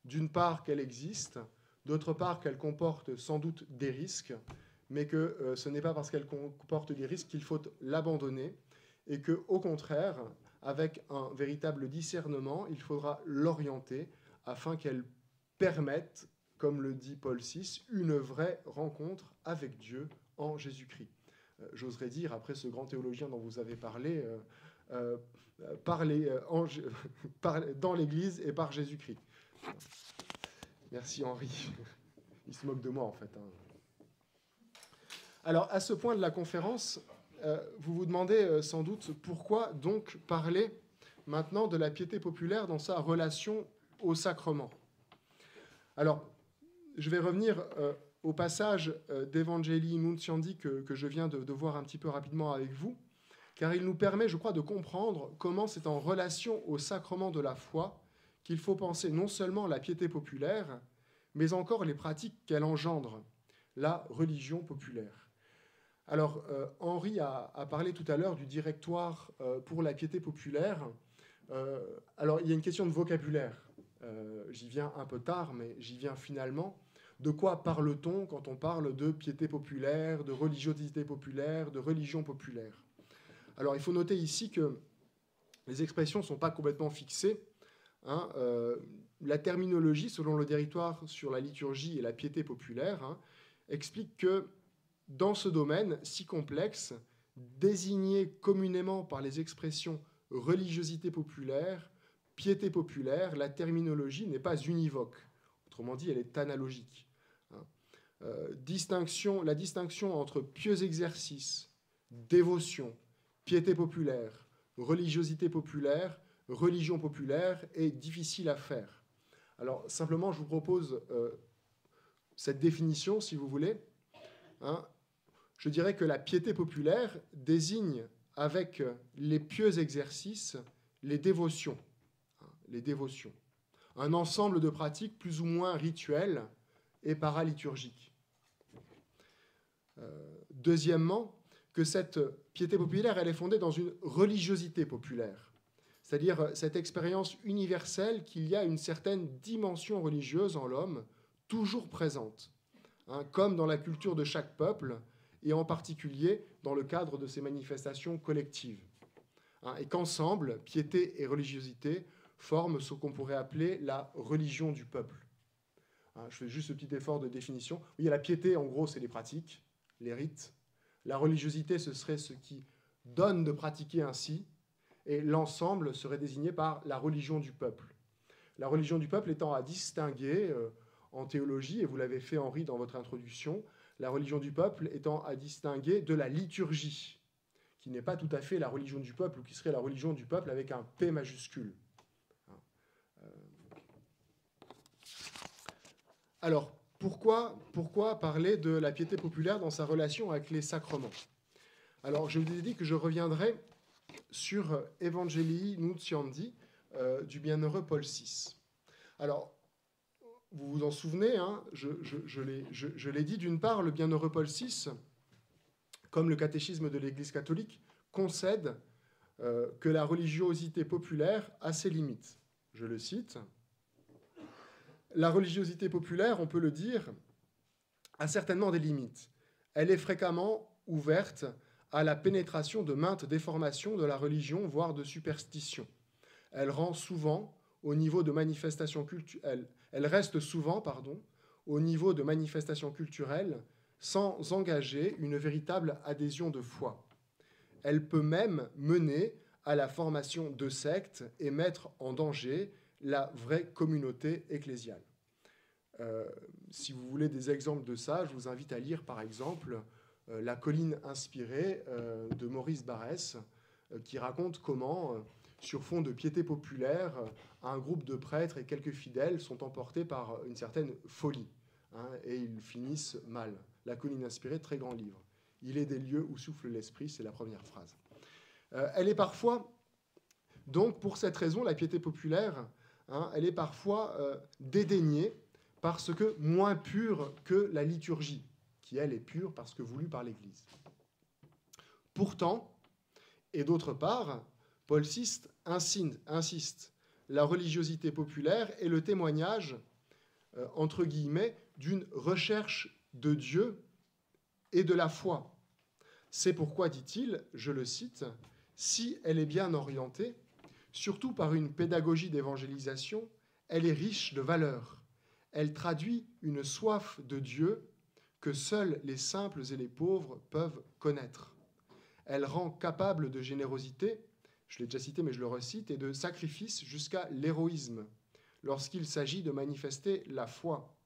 Speaker 2: D'une part qu'elle existe, d'autre part qu'elle comporte sans doute des risques, mais que ce n'est pas parce qu'elle comporte des risques qu'il faut l'abandonner, et qu'au contraire, avec un véritable discernement, il faudra l'orienter afin qu'elle permette, comme le dit Paul VI, une vraie rencontre avec Dieu en Jésus-Christ. J'oserais dire, après ce grand théologien dont vous avez parlé, dans l'Église et par Jésus-Christ. Merci Henri. Il se moque de moi en fait. Alors, à ce point de la conférence, vous vous demandez sans doute pourquoi donc parler maintenant de la piété populaire dans sa relation au sacrement. Alors, je vais revenir au passage d'Evangelii Nuntiandi que je viens de voir un petit peu rapidement avec vous, car il nous permet, je crois, de comprendre comment c'est en relation au sacrement de la foi qu'il faut penser non seulement la piété populaire, mais encore les pratiques qu'elle engendre, la religion populaire. Alors, Henri a parlé tout à l'heure du directoire pour la piété populaire. Alors, il y a une question de vocabulaire. J'y viens un peu tard, mais j'y viens finalement. De quoi parle-t-on quand on parle de piété populaire, de religiosité populaire, de religion populaire? Alors, il faut noter ici que les expressions ne sont pas complètement fixées. La terminologie, selon le directoire sur la liturgie et la piété populaire, explique que dans ce domaine si complexe, désigné communément par les expressions religiosité populaire, piété populaire, la terminologie n'est pas univoque. Autrement dit, elle est analogique. La distinction entre pieux exercice, dévotion, piété populaire, religiosité populaire, religion populaire est difficile à faire. Alors, simplement, je vous propose cette définition, si vous voulez. Je dirais que la piété populaire désigne, avec les pieux exercices, les dévotions. Un ensemble de pratiques plus ou moins rituelles et paraliturgiques. Deuxièmement, que cette piété populaire, elle est fondée dans une religiosité populaire. c'est-à-dire cette expérience universelle qu'il y a une certaine dimension religieuse en l'homme, toujours présente, hein, comme dans la culture de chaque peuple, et en particulier dans le cadre de ces manifestations collectives. Hein, et qu'ensemble, piété et religiosité forment ce qu'on pourrait appeler la religion du peuple. Hein, je fais juste ce petit effort de définition. Oui, la piété, en gros, c'est les pratiques, les rites. La religiosité, ce serait ce qui donne de pratiquer ainsi, et l'ensemble serait désigné par la religion du peuple. La religion du peuple étant à distinguer en théologie, et vous l'avez fait, Henri, dans votre introduction, la religion du peuple étant à distinguer de la liturgie, qui n'est pas tout à fait la religion du peuple, ou qui serait la religion du peuple avec un P majuscule. Alors, pourquoi parler de la piété populaire dans sa relation avec les sacrements? Alors, je vous ai dit que je reviendrai sur Evangelii Nuntiandi du bienheureux Paul VI. Alors, vous vous en souvenez, hein, je l'ai dit, d'une part, le bienheureux Paul VI, comme le catéchisme de l'Église catholique, concède que la religiosité populaire a ses limites. Je le cite. La religiosité populaire, on peut le dire, a certainement des limites. Elle est fréquemment ouverte à la pénétration de maintes déformations de la religion, voire de superstitions. Elle rend souvent au niveau de manifestations culturelles, elle reste souvent, au niveau de manifestations culturelles, sans engager une véritable adhésion de foi. Elle peut même mener à la formation de sectes et mettre en danger la vraie communauté ecclésiale. Si vous voulez des exemples de ça, je vous invite à lire par exemple La colline inspirée de Maurice Barrès, qui raconte comment, sur fond de piété populaire, un groupe de prêtres et quelques fidèles sont emportés par une certaine folie, hein, et ils finissent mal. La colline inspirée, très grand livre. Il est des lieux où souffle l'esprit, c'est la première phrase. Elle est parfois, donc pour cette raison, la piété populaire, hein, elle est parfois dédaignée parce que moins pure que la liturgie, qui elle est pure parce que voulue par l'Église. Pourtant, et d'autre part, Paul VI insiste, la religiosité populaire est le témoignage, entre guillemets, d'une recherche de Dieu et de la foi. C'est pourquoi, dit-il, je le cite, si elle est bien orientée, surtout par une pédagogie d'évangélisation, elle est riche de valeurs. Elle traduit une soif de Dieu que seuls les simples et les pauvres peuvent connaître. Elle rend capable de générosité, je l'ai déjà cité mais je le recite, et de sacrifice jusqu'à l'héroïsme, lorsqu'il s'agit de manifester la foi.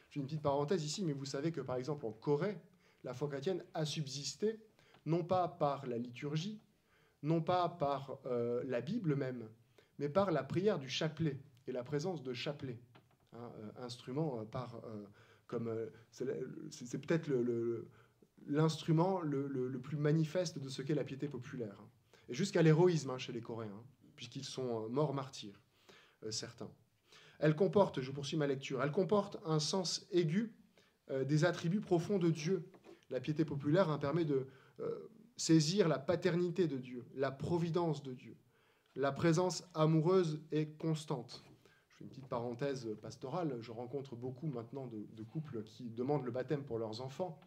Speaker 2: J'ai une petite parenthèse ici, mais vous savez que par exemple en Corée, la foi chrétienne a subsisté, non pas par la liturgie, non pas par la Bible même, mais par la prière du chapelet et la présence de chapelets, hein, instrument c'est peut-être l'instrument le plus manifeste de ce qu'est la piété populaire, hein, et jusqu'à l'héroïsme, hein, chez les Coréens, hein, puisqu'ils sont morts martyrs, certains. Elle comporte, je poursuis ma lecture, elle comporte un sens aigu des attributs profonds de Dieu. La piété populaire, hein, permet de saisir la paternité de Dieu, la providence de Dieu, la présence amoureuse et constante. Je fais une petite parenthèse pastorale, je rencontre beaucoup maintenant de couples qui demandent le baptême pour leurs enfants,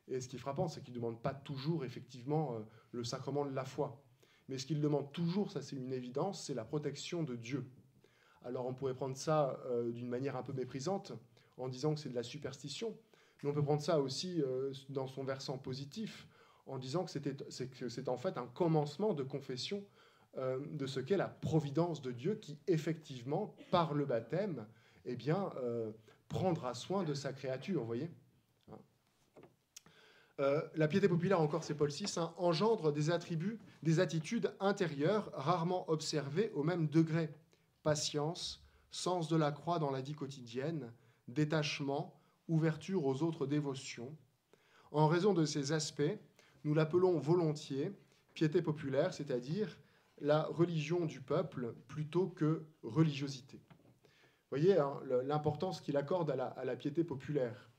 Speaker 2: et ce qui est frappant, c'est qu'ils ne demandent pas toujours effectivement le sacrement de la foi. Mais ce qu'ils demandent toujours, ça c'est une évidence, c'est la protection de Dieu. Alors on pourrait prendre ça d'une manière un peu méprisante, en disant que c'est de la superstition, mais on peut prendre ça aussi dans son versant positif, en disant que c'est en fait un commencement de confession de ce qu'est la providence de Dieu qui, effectivement, par le baptême, eh bien, prendra soin de sa créature, vous voyez. La piété populaire, encore c'est Paul VI, hein, engendre des attributs, des attitudes intérieures rarement observées au même degré. Patience, sens de la croix dans la vie quotidienne, détachement, ouverture aux autres dévotions. En raison de ces aspects, nous l'appelons volontiers piété populaire, c'est-à-dire la religion du peuple plutôt que religiosité. Vous voyez, hein, l'importance qu'il accorde à la piété populaire.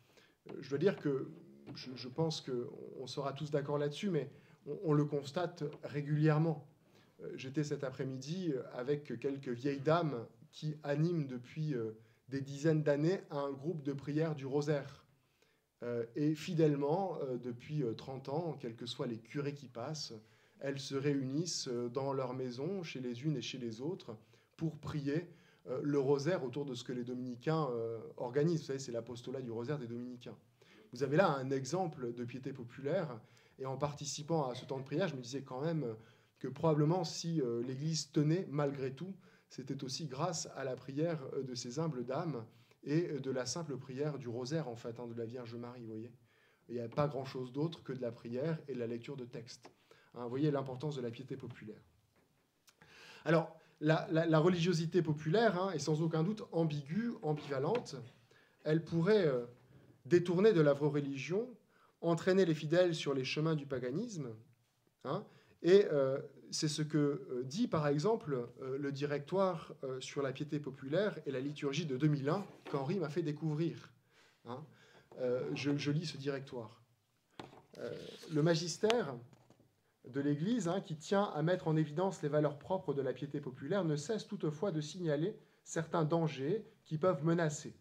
Speaker 2: Je dois dire que je pense qu'on sera tous d'accord là-dessus, mais on le constate régulièrement. j'étais cet après-midi avec quelques vieilles dames qui animent depuis des dizaines d'années un groupe de prière du rosaire. Et fidèlement, depuis 30 ans, quels que soient les curés qui passent, elles se réunissent dans leur maison, chez les unes et chez les autres, pour prier le rosaire autour de ce que les dominicains organisent. Vous savez, c'est l'apostolat du rosaire des dominicains. Vous avez là un exemple de piété populaire, et en participant à ce temps de prière, je me disais quand même que probablement si l'Église tenait malgré tout, c'était aussi grâce à la prière de ces humbles dames et de la simple prière du rosaire, en fait, de la Vierge Marie, vous voyez. Il n'y a pas grand-chose d'autre que de la prière et de la lecture de textes. Vous voyez l'importance de la piété populaire. Alors, la religiosité populaire est sans aucun doute ambiguë, ambivalente. Elle pourrait détourner de la vraie religion, entraîner les fidèles sur les chemins du paganisme, et c'est ce que dit, par exemple, le directoire sur la piété populaire et la liturgie de 2001 qu'Henri m'a fait découvrir. Je lis ce directoire. Le magistère de l'Église, qui tient à mettre en évidence les valeurs propres de la piété populaire, ne cesse toutefois de signaler certains dangers qui peuvent menacer.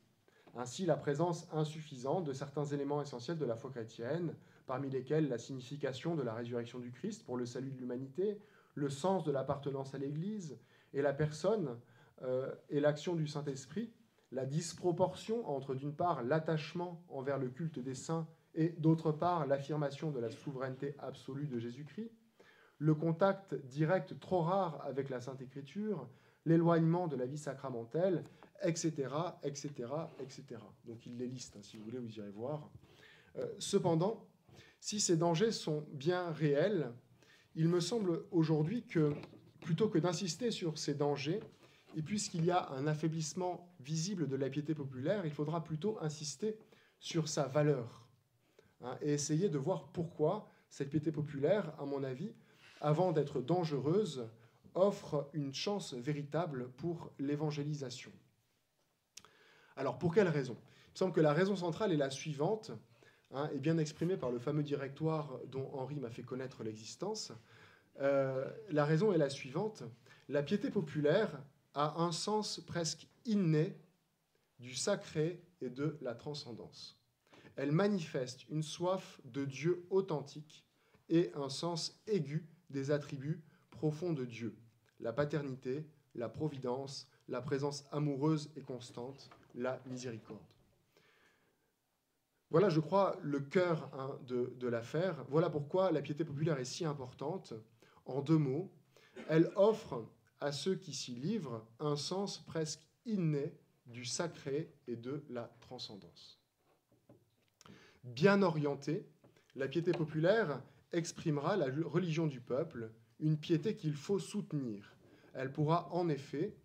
Speaker 2: Ainsi, la présence insuffisante de certains éléments essentiels de la foi chrétienne, parmi lesquels la signification de la résurrection du Christ pour le salut de l'humanité, le sens de l'appartenance à l'Église et la personne et l'action du Saint-Esprit, la disproportion entre, d'une part, l'attachement envers le culte des saints et, d'autre part, l'affirmation de la souveraineté absolue de Jésus-Christ, le contact direct trop rare avec la Sainte Écriture, l'éloignement de la vie sacramentelle, etc., etc., etc. Donc il les liste, si vous voulez, vous irez voir. Cependant, si ces dangers sont bien réels, il me semble aujourd'hui que, plutôt que d'insister sur ces dangers, et puisqu'il y a un affaiblissement visible de la piété populaire, il faudra plutôt insister sur sa valeur, et essayer de voir pourquoi cette piété populaire, à mon avis, avant d'être dangereuse, offre une chance véritable pour l'évangélisation. Alors, pour quelle raison ? Il me semble que la raison centrale est la suivante, est bien exprimée par le fameux directoire dont Henri m'a fait connaître l'existence. La raison est la suivante. La piété populaire a un sens presque inné du sacré et de la transcendance. Elle manifeste une soif de Dieu authentique et un sens aigu des attributs profonds de Dieu, la paternité, la providence, la présence amoureuse et constante, la miséricorde. Voilà, je crois, le cœur de l'affaire. Voilà pourquoi la piété populaire est si importante. En 2 mots, elle offre à ceux qui s'y livrent un sens presque inné du sacré et de la transcendance. Bien orientée, la piété populaire exprimera la religion du peuple, une piété qu'il faut soutenir. Elle pourra en effet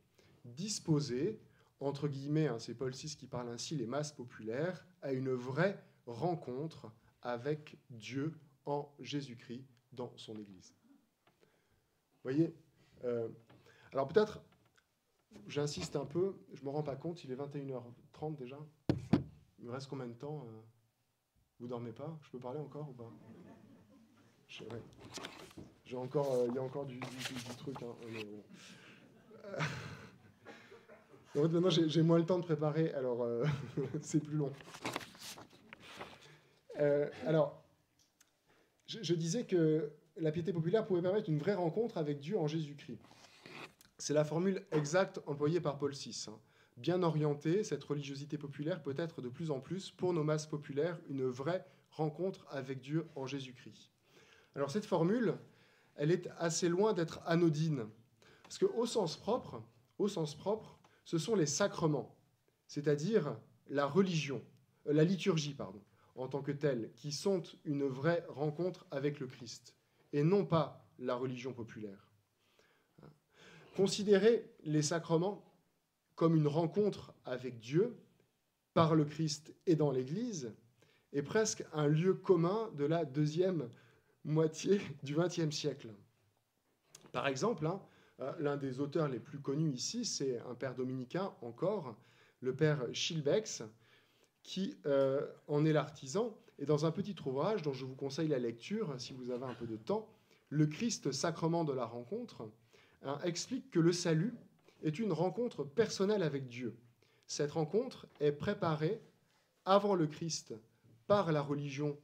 Speaker 2: disposer, entre guillemets, c'est Paul VI qui parle ainsi, les masses populaires, à une vraie rencontre avec Dieu en Jésus-Christ dans son Église. Vous voyez, alors peut-être, j'insiste un peu, je ne me rends pas compte, il est 21h30 déjà. Il me reste combien de temps Vous ne dormez pas? Je peux parler encore ou pas? Ouais. Il y a encore du truc. Mais bon. En fait, maintenant, j'ai moins le temps de préparer, alors c'est plus long. Alors, je disais que la piété populaire pouvait permettre une vraie rencontre avec Dieu en Jésus-Christ. C'est la formule exacte employée par Paul VI. Bien orientée, cette religiosité populaire peut être de plus en plus, pour nos masses populaires, une vraie rencontre avec Dieu en Jésus-Christ. Alors cette formule, elle est assez loin d'être anodine, parce qu'au sens propre, ce sont les sacrements, c'est-à-dire la religion, la liturgie, en tant que telle, qui sont une vraie rencontre avec le Christ, et non pas la religion populaire. Considérer les sacrements comme une rencontre avec Dieu, par le Christ et dans l'Église, est presque un lieu commun de la deuxième moitié du XXe siècle. Par exemple, l'un des auteurs les plus connus ici, c'est un père dominicain encore, le père Schillebeeckx, qui en est l'artisan. Et dans un petit ouvrage dont je vous conseille la lecture, si vous avez un peu de temps, Le Christ, sacrement de la rencontre, explique que le salut est une rencontre personnelle avec Dieu. Cette rencontre est préparée avant le Christ par la religion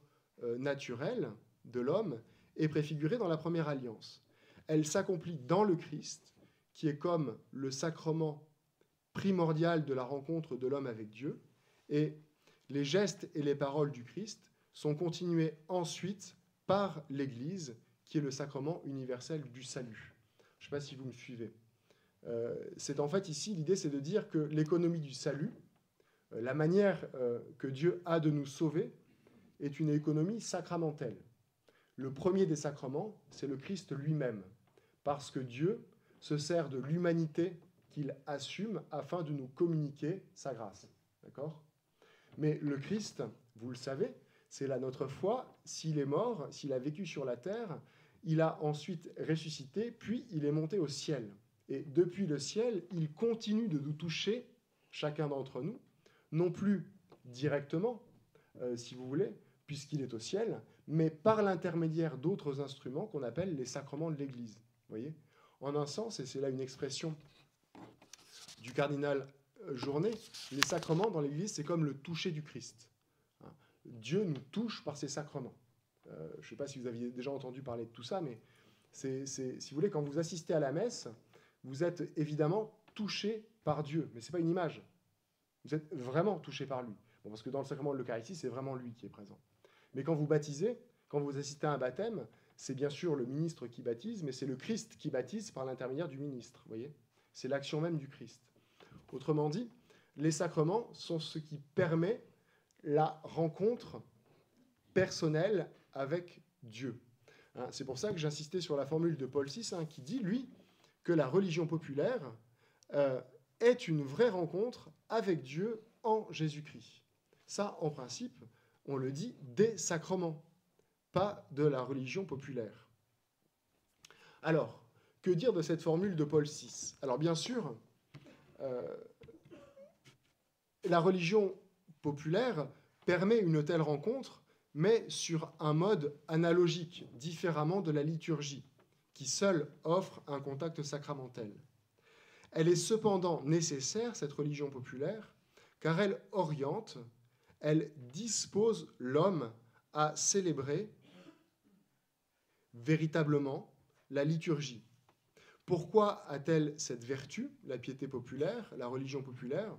Speaker 2: naturelle de l'homme et préfigurée dans la première alliance. Elle s'accomplit dans le Christ, qui est comme le sacrement primordial de la rencontre de l'homme avec Dieu, et les gestes et les paroles du Christ sont continués ensuite par l'Église, qui est le sacrement universel du salut. Je ne sais pas si vous me suivez. C'est en fait ici, l'idée c'est de dire que l'économie du salut, la manière que Dieu a de nous sauver, est une économie sacramentelle. Le premier des sacrements, c'est le Christ lui-même, parce que Dieu se sert de l'humanité qu'il assume afin de nous communiquer sa grâce. D'accord ? Mais le Christ, vous le savez, c'est là notre foi. S'il est mort, s'il a vécu sur la terre, il a ensuite ressuscité, puis il est monté au ciel. Et depuis le ciel, il continue de nous toucher, chacun d'entre nous, non plus directement, si vous voulez, puisqu'il est au ciel, mais par l'intermédiaire d'autres instruments qu'on appelle les sacrements de l'Église. Voyez ? En un sens, et c'est là une expression du cardinal Journet, les sacrements dans l'Église, c'est comme le toucher du Christ. Dieu nous touche par ses sacrements. Je ne sais pas si vous aviez déjà entendu parler de tout ça, mais si vous voulez, quand vous assistez à la messe, vous êtes évidemment touché par Dieu, mais ce n'est pas une image. Vous êtes vraiment touché par lui. Bon, parce que dans le sacrement de l'Eucharistie, c'est vraiment lui qui est présent. Mais quand vous baptisez, quand vous assistez à un baptême, c'est bien sûr le ministre qui baptise, mais c'est le Christ qui baptise par l'intermédiaire du ministre. Vous voyez ? C'est l'action même du Christ. Autrement dit, les sacrements sont ce qui permet la rencontre personnelle avec Dieu. C'est pour ça que j'insistais sur la formule de Paul VI, qui dit, lui, que la religion populaire est une vraie rencontre avec Dieu en Jésus-Christ. Ça, en principe, on le dit des sacrements, pas de la religion populaire. Alors, que dire de cette formule de Paul VI ? Alors, bien sûr, la religion populaire permet une telle rencontre, mais sur un mode analogique, différemment de la liturgie, qui seule offre un contact sacramentel. Elle est cependant nécessaire, cette religion populaire, car elle oriente, elle dispose l'homme à célébrer véritablement la liturgie. Pourquoi a-t-elle cette vertu, la piété populaire, la religion populaire ?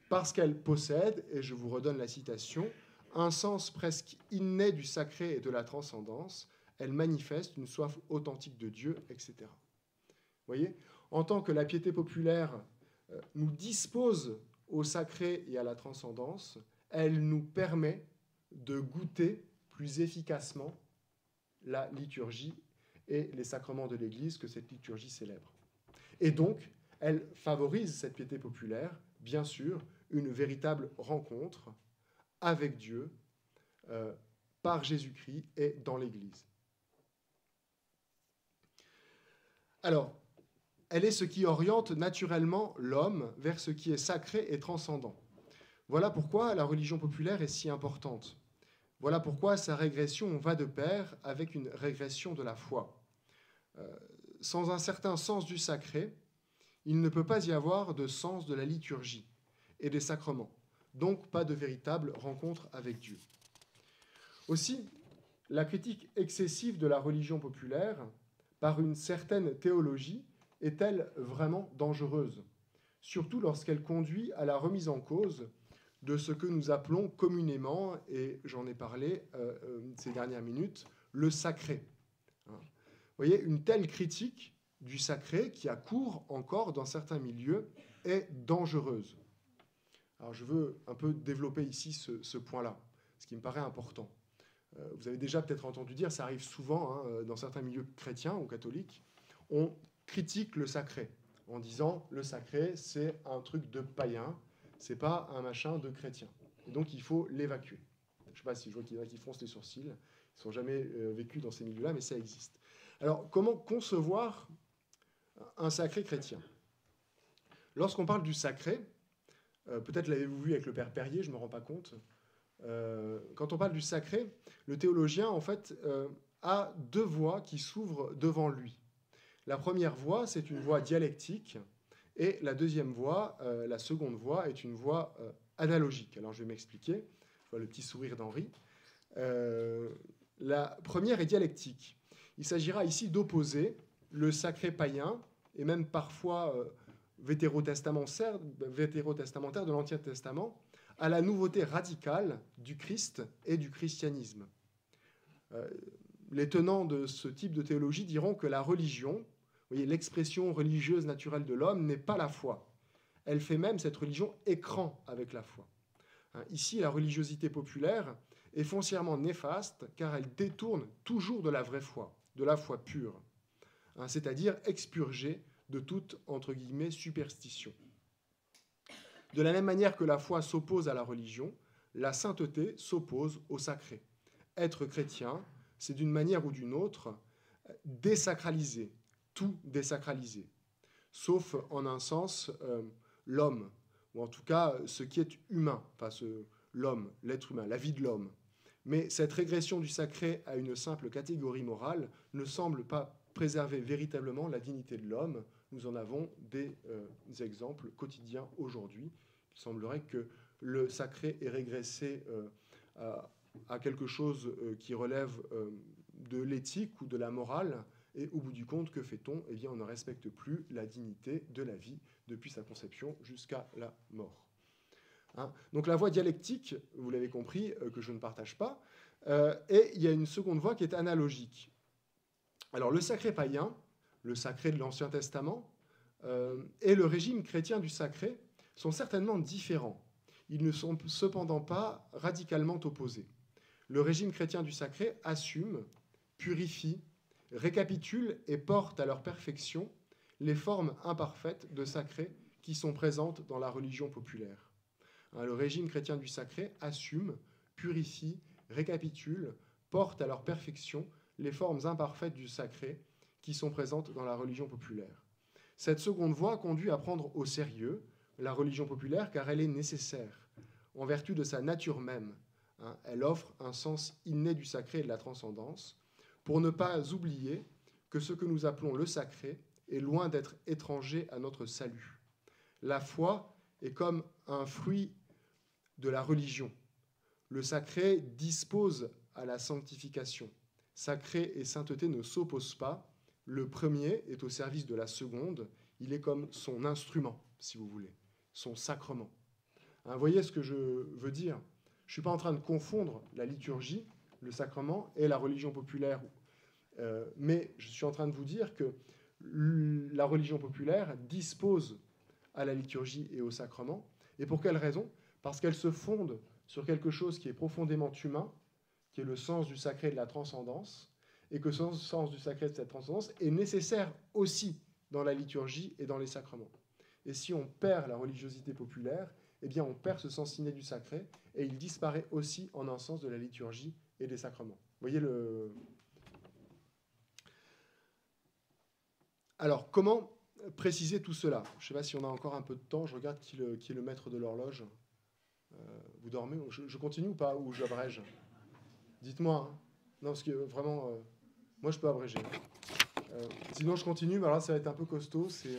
Speaker 2: Parce qu'elle possède, et je vous redonne la citation, un sens presque inné du sacré et de la transcendance. Elle manifeste une soif authentique de Dieu, etc. Vous voyez ? En tant que la piété populaire nous dispose au sacré et à la transcendance, elle nous permet de goûter plus efficacement la liturgie et les sacrements de l'Église que cette liturgie célèbre. Et donc, elle favorise, cette piété populaire, bien sûr, une véritable rencontre avec Dieu par Jésus-Christ et dans l'Église. Alors, elle est ce qui oriente naturellement l'homme vers ce qui est sacré et transcendant. Voilà pourquoi la religion populaire est si importante. Voilà pourquoi sa régression va de pair avec une régression de la foi. Sans un certain sens du sacré, il ne peut pas y avoir de sens de la liturgie et des sacrements, donc pas de véritable rencontre avec Dieu. Aussi, la critique excessive de la religion populaire par une certaine théologie est-elle vraiment dangereuse, surtout lorsqu'elle conduit à la remise en cause de ce que nous appelons communément, et j'en ai parlé ces dernières minutes, le sacré. Vous voyez, une telle critique du sacré, qui a cours encore dans certains milieux, est dangereuse. Alors je veux un peu développer ici ce point-là, ce qui me paraît important. Vous avez déjà peut-être entendu dire, ça arrive souvent dans certains milieux chrétiens ou catholiques, on critique le sacré en disant le sacré c'est un truc de païen, c'est pas un machin de chrétien. Et donc il faut l'évacuer. Je ne sais pas si je vois qu'il y en a qui froncent les sourcils, ils ne sont jamais vécus dans ces milieux-là, mais ça existe. Alors comment concevoir un sacré chrétien ? Lorsqu'on parle du sacré, peut-être l'avez-vous vu avec le père Perrier, je ne me rends pas compte. Quand on parle du sacré, le théologien, en fait, a deux voies qui s'ouvrent devant lui. La première voie, c'est une voie dialectique, et la deuxième voie, la seconde voie, est une voie analogique. Alors je vais m'expliquer. Je vois le petit sourire d'Henri. La première est dialectique. Il s'agira ici d'opposer le sacré païen, et même parfois vétérotestamentaire de l'Ancien Testament, à la nouveauté radicale du Christ et du christianisme. Les tenants de ce type de théologie diront que la religion, vous voyez, l'expression religieuse naturelle de l'homme, n'est pas la foi. Elle fait même cette religion écran avec la foi. Ici, la religiosité populaire est foncièrement néfaste car elle détourne toujours de la vraie foi, de la foi pure, c'est-à-dire expurgée de toute, entre guillemets, superstition. De la même manière que la foi s'oppose à la religion, la sainteté s'oppose au sacré. Être chrétien, c'est d'une manière ou d'une autre désacraliser, tout désacraliser, sauf en un sens l'homme, ou en tout cas ce qui est humain, pas l'homme, l'être humain, la vie de l'homme. Mais cette régression du sacré à une simple catégorie morale ne semble pas préserver véritablement la dignité de l'homme. Nous en avons des exemples quotidiens aujourd'hui. Il semblerait que le sacré est régressé à quelque chose qui relève de l'éthique ou de la morale, et au bout du compte, que fait-on? Eh bien, on ne respecte plus la dignité de la vie depuis sa conception jusqu'à la mort. Donc la voie dialectique, vous l'avez compris, que je ne partage pas, et il y a une seconde voie qui est analogique. Alors le sacré païen, le sacré de l'Ancien Testament, et le régime chrétien du sacré sont certainement différents. Ils ne sont cependant pas radicalement opposés. Le régime chrétien du sacré assume, purifie, récapitule et porte à leur perfection les formes imparfaites de sacré qui sont présentes dans la religion populaire. Le régime chrétien du sacré assume, purifie, récapitule, porte à leur perfection les formes imparfaites du sacré qui sont présentes dans la religion populaire. Cette seconde voie conduit à prendre au sérieux la religion populaire car elle est nécessaire, en vertu de sa nature même. Elle offre un sens inné du sacré et de la transcendance, pour ne pas oublier que ce que nous appelons le sacré est loin d'être étranger à notre salut. La foi est comme un fruit de la religion. Le sacré dispose à la sanctification. Sacré et sainteté ne s'opposent pas. Le premier est au service de la seconde. Il est comme son instrument, si vous voulez, son sacrement. Vous voyez ce que je veux dire? Je ne suis pas en train de confondre la liturgie, le sacrement et la religion populaire. Mais je suis en train de vous dire que la religion populaire dispose à la liturgie et au sacrement. Et pour quelle raison? Parce qu'elle se fonde sur quelque chose qui est profondément humain, qui est le sens du sacré et de la transcendance, et que ce sens du sacré et de cette transcendance est nécessaire aussi dans la liturgie et dans les sacrements. Et si on perd la religiosité populaire, eh bien on perd ce sens inné du sacré, et il disparaît aussi en un sens de la liturgie et des sacrements. Vous voyez le... Alors, comment préciser tout cela? Je ne sais pas si on a encore un peu de temps. Je regarde qui est le maître de l'horloge. Vous dormez? Je continue ou pas? Ou j'abrège? Dites-moi. Hein. Non, parce que vraiment, moi, je peux abréger. Sinon, je continue. Mais alors, ça va être un peu costaud. Ça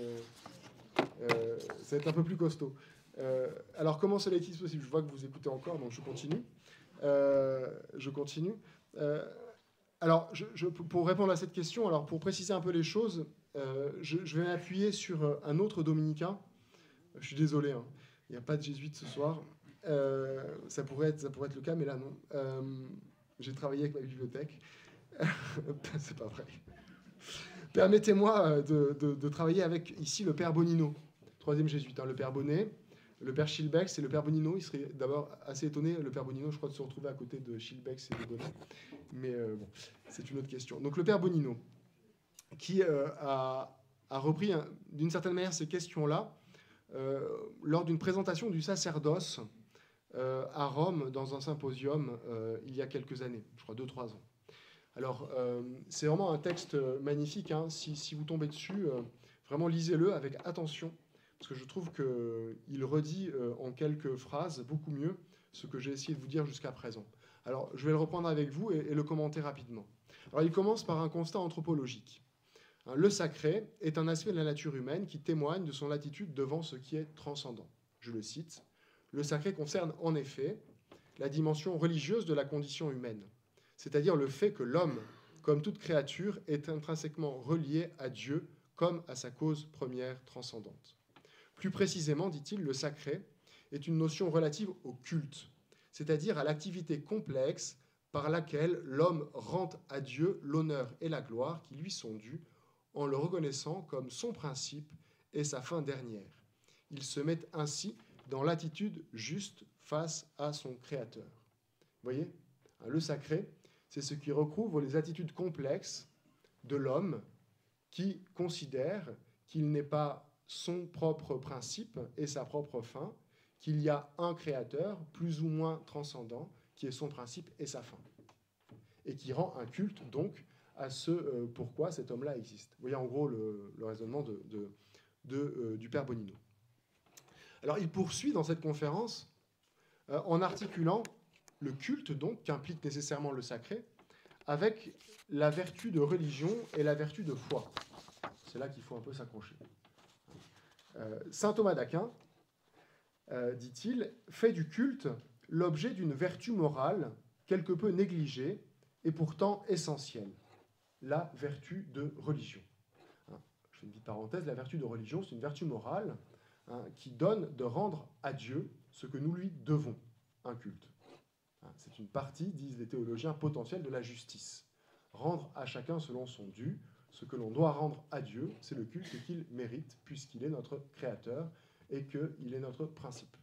Speaker 2: va être un peu plus costaud. Alors, comment cela est-il possible? Je vois que vous écoutez encore, donc je continue. Alors, pour répondre à cette question, alors pour préciser un peu les choses, je vais m'appuyer sur un autre dominicain. Je suis désolé, hein, il n'y a pas de jésuite ce soir. Ça pourrait être le cas, mais là non. J'ai travaillé avec ma bibliothèque. C'est pas vrai. Permettez-moi de travailler avec ici le père Bonino, troisième jésuite, hein, le père Bonnet, le père Schillebeeckx et le père Bonino. Il serait d'abord assez étonné, le père Bonino, je crois, de se retrouver à côté de Schillebeeckx et de Bonnet. Mais bon, c'est une autre question. Donc le père Bonino, qui a repris d'une certaine manière ces questions-là lors d'une présentation du sacerdoce à Rome dans un symposium il y a quelques années, je crois 2-3 ans. Alors, c'est vraiment un texte magnifique. Hein. Si vous tombez dessus, vraiment lisez-le avec attention, parce que je trouve qu'il redit en quelques phrases beaucoup mieux ce que j'ai essayé de vous dire jusqu'à présent. Alors, je vais le reprendre avec vous et le commenter rapidement. Alors, il commence par un constat anthropologique. Le sacré est un aspect de la nature humaine qui témoigne de son attitude devant ce qui est transcendant. Je le cite. Le sacré concerne en effet la dimension religieuse de la condition humaine, c'est-à-dire le fait que l'homme, comme toute créature, est intrinsèquement relié à Dieu comme à sa cause première transcendante. Plus précisément, dit-il, le sacré est une notion relative au culte, c'est-à-dire à l'activité complexe par laquelle l'homme rend à Dieu l'honneur et la gloire qui lui sont dus, en le reconnaissant comme son principe et sa fin dernière. Il se met ainsi dans l'attitude juste face à son Créateur. Vous voyez, le sacré, c'est ce qui recouvre les attitudes complexes de l'homme qui considère qu'il n'est pas son propre principe et sa propre fin, qu'il y a un Créateur plus ou moins transcendant qui est son principe et sa fin, et qui rend un culte donc à ce pourquoi cet homme-là existe. Vous voyez en gros le raisonnement du père Bonino. Alors il poursuit dans cette conférence en articulant le culte donc qu'implique nécessairement le sacré avec la vertu de religion et la vertu de foi. C'est là qu'il faut un peu s'accrocher. Saint Thomas d'Aquin, dit-il, fait du culte l'objet d'une vertu morale quelque peu négligée et pourtant essentielle, la vertu de religion. Je fais une petite parenthèse, la vertu de religion, c'est une vertu morale qui donne de rendre à Dieu ce que nous lui devons, un culte. C'est une partie, disent les théologiens, potentielle de la justice. Rendre à chacun selon son dû, ce que l'on doit rendre à Dieu, c'est le culte qu'il mérite, puisqu'il est notre créateur et qu'il est notre principe.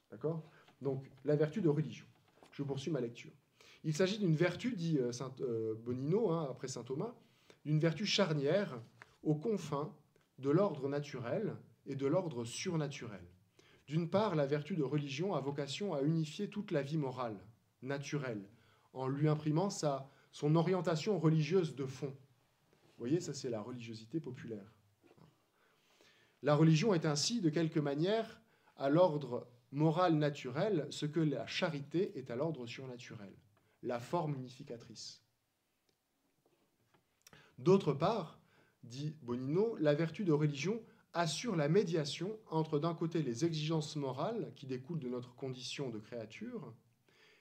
Speaker 2: D'accord ? Donc, la vertu de religion. Je poursuis ma lecture. Il s'agit d'une vertu, dit Saint Bonino, après Saint Thomas, d'une vertu charnière aux confins de l'ordre naturel et de l'ordre surnaturel. D'une part, la vertu de religion a vocation à unifier toute la vie morale, naturelle, en lui imprimant son orientation religieuse de fond. Vous voyez, ça c'est la religiosité populaire. La religion est ainsi, de quelque manière, à l'ordre moral naturel, ce que la charité est à l'ordre surnaturel, la forme unificatrice. D'autre part, dit Bonino, la vertu de religion assure la médiation entre d'un côté les exigences morales qui découlent de notre condition de créature,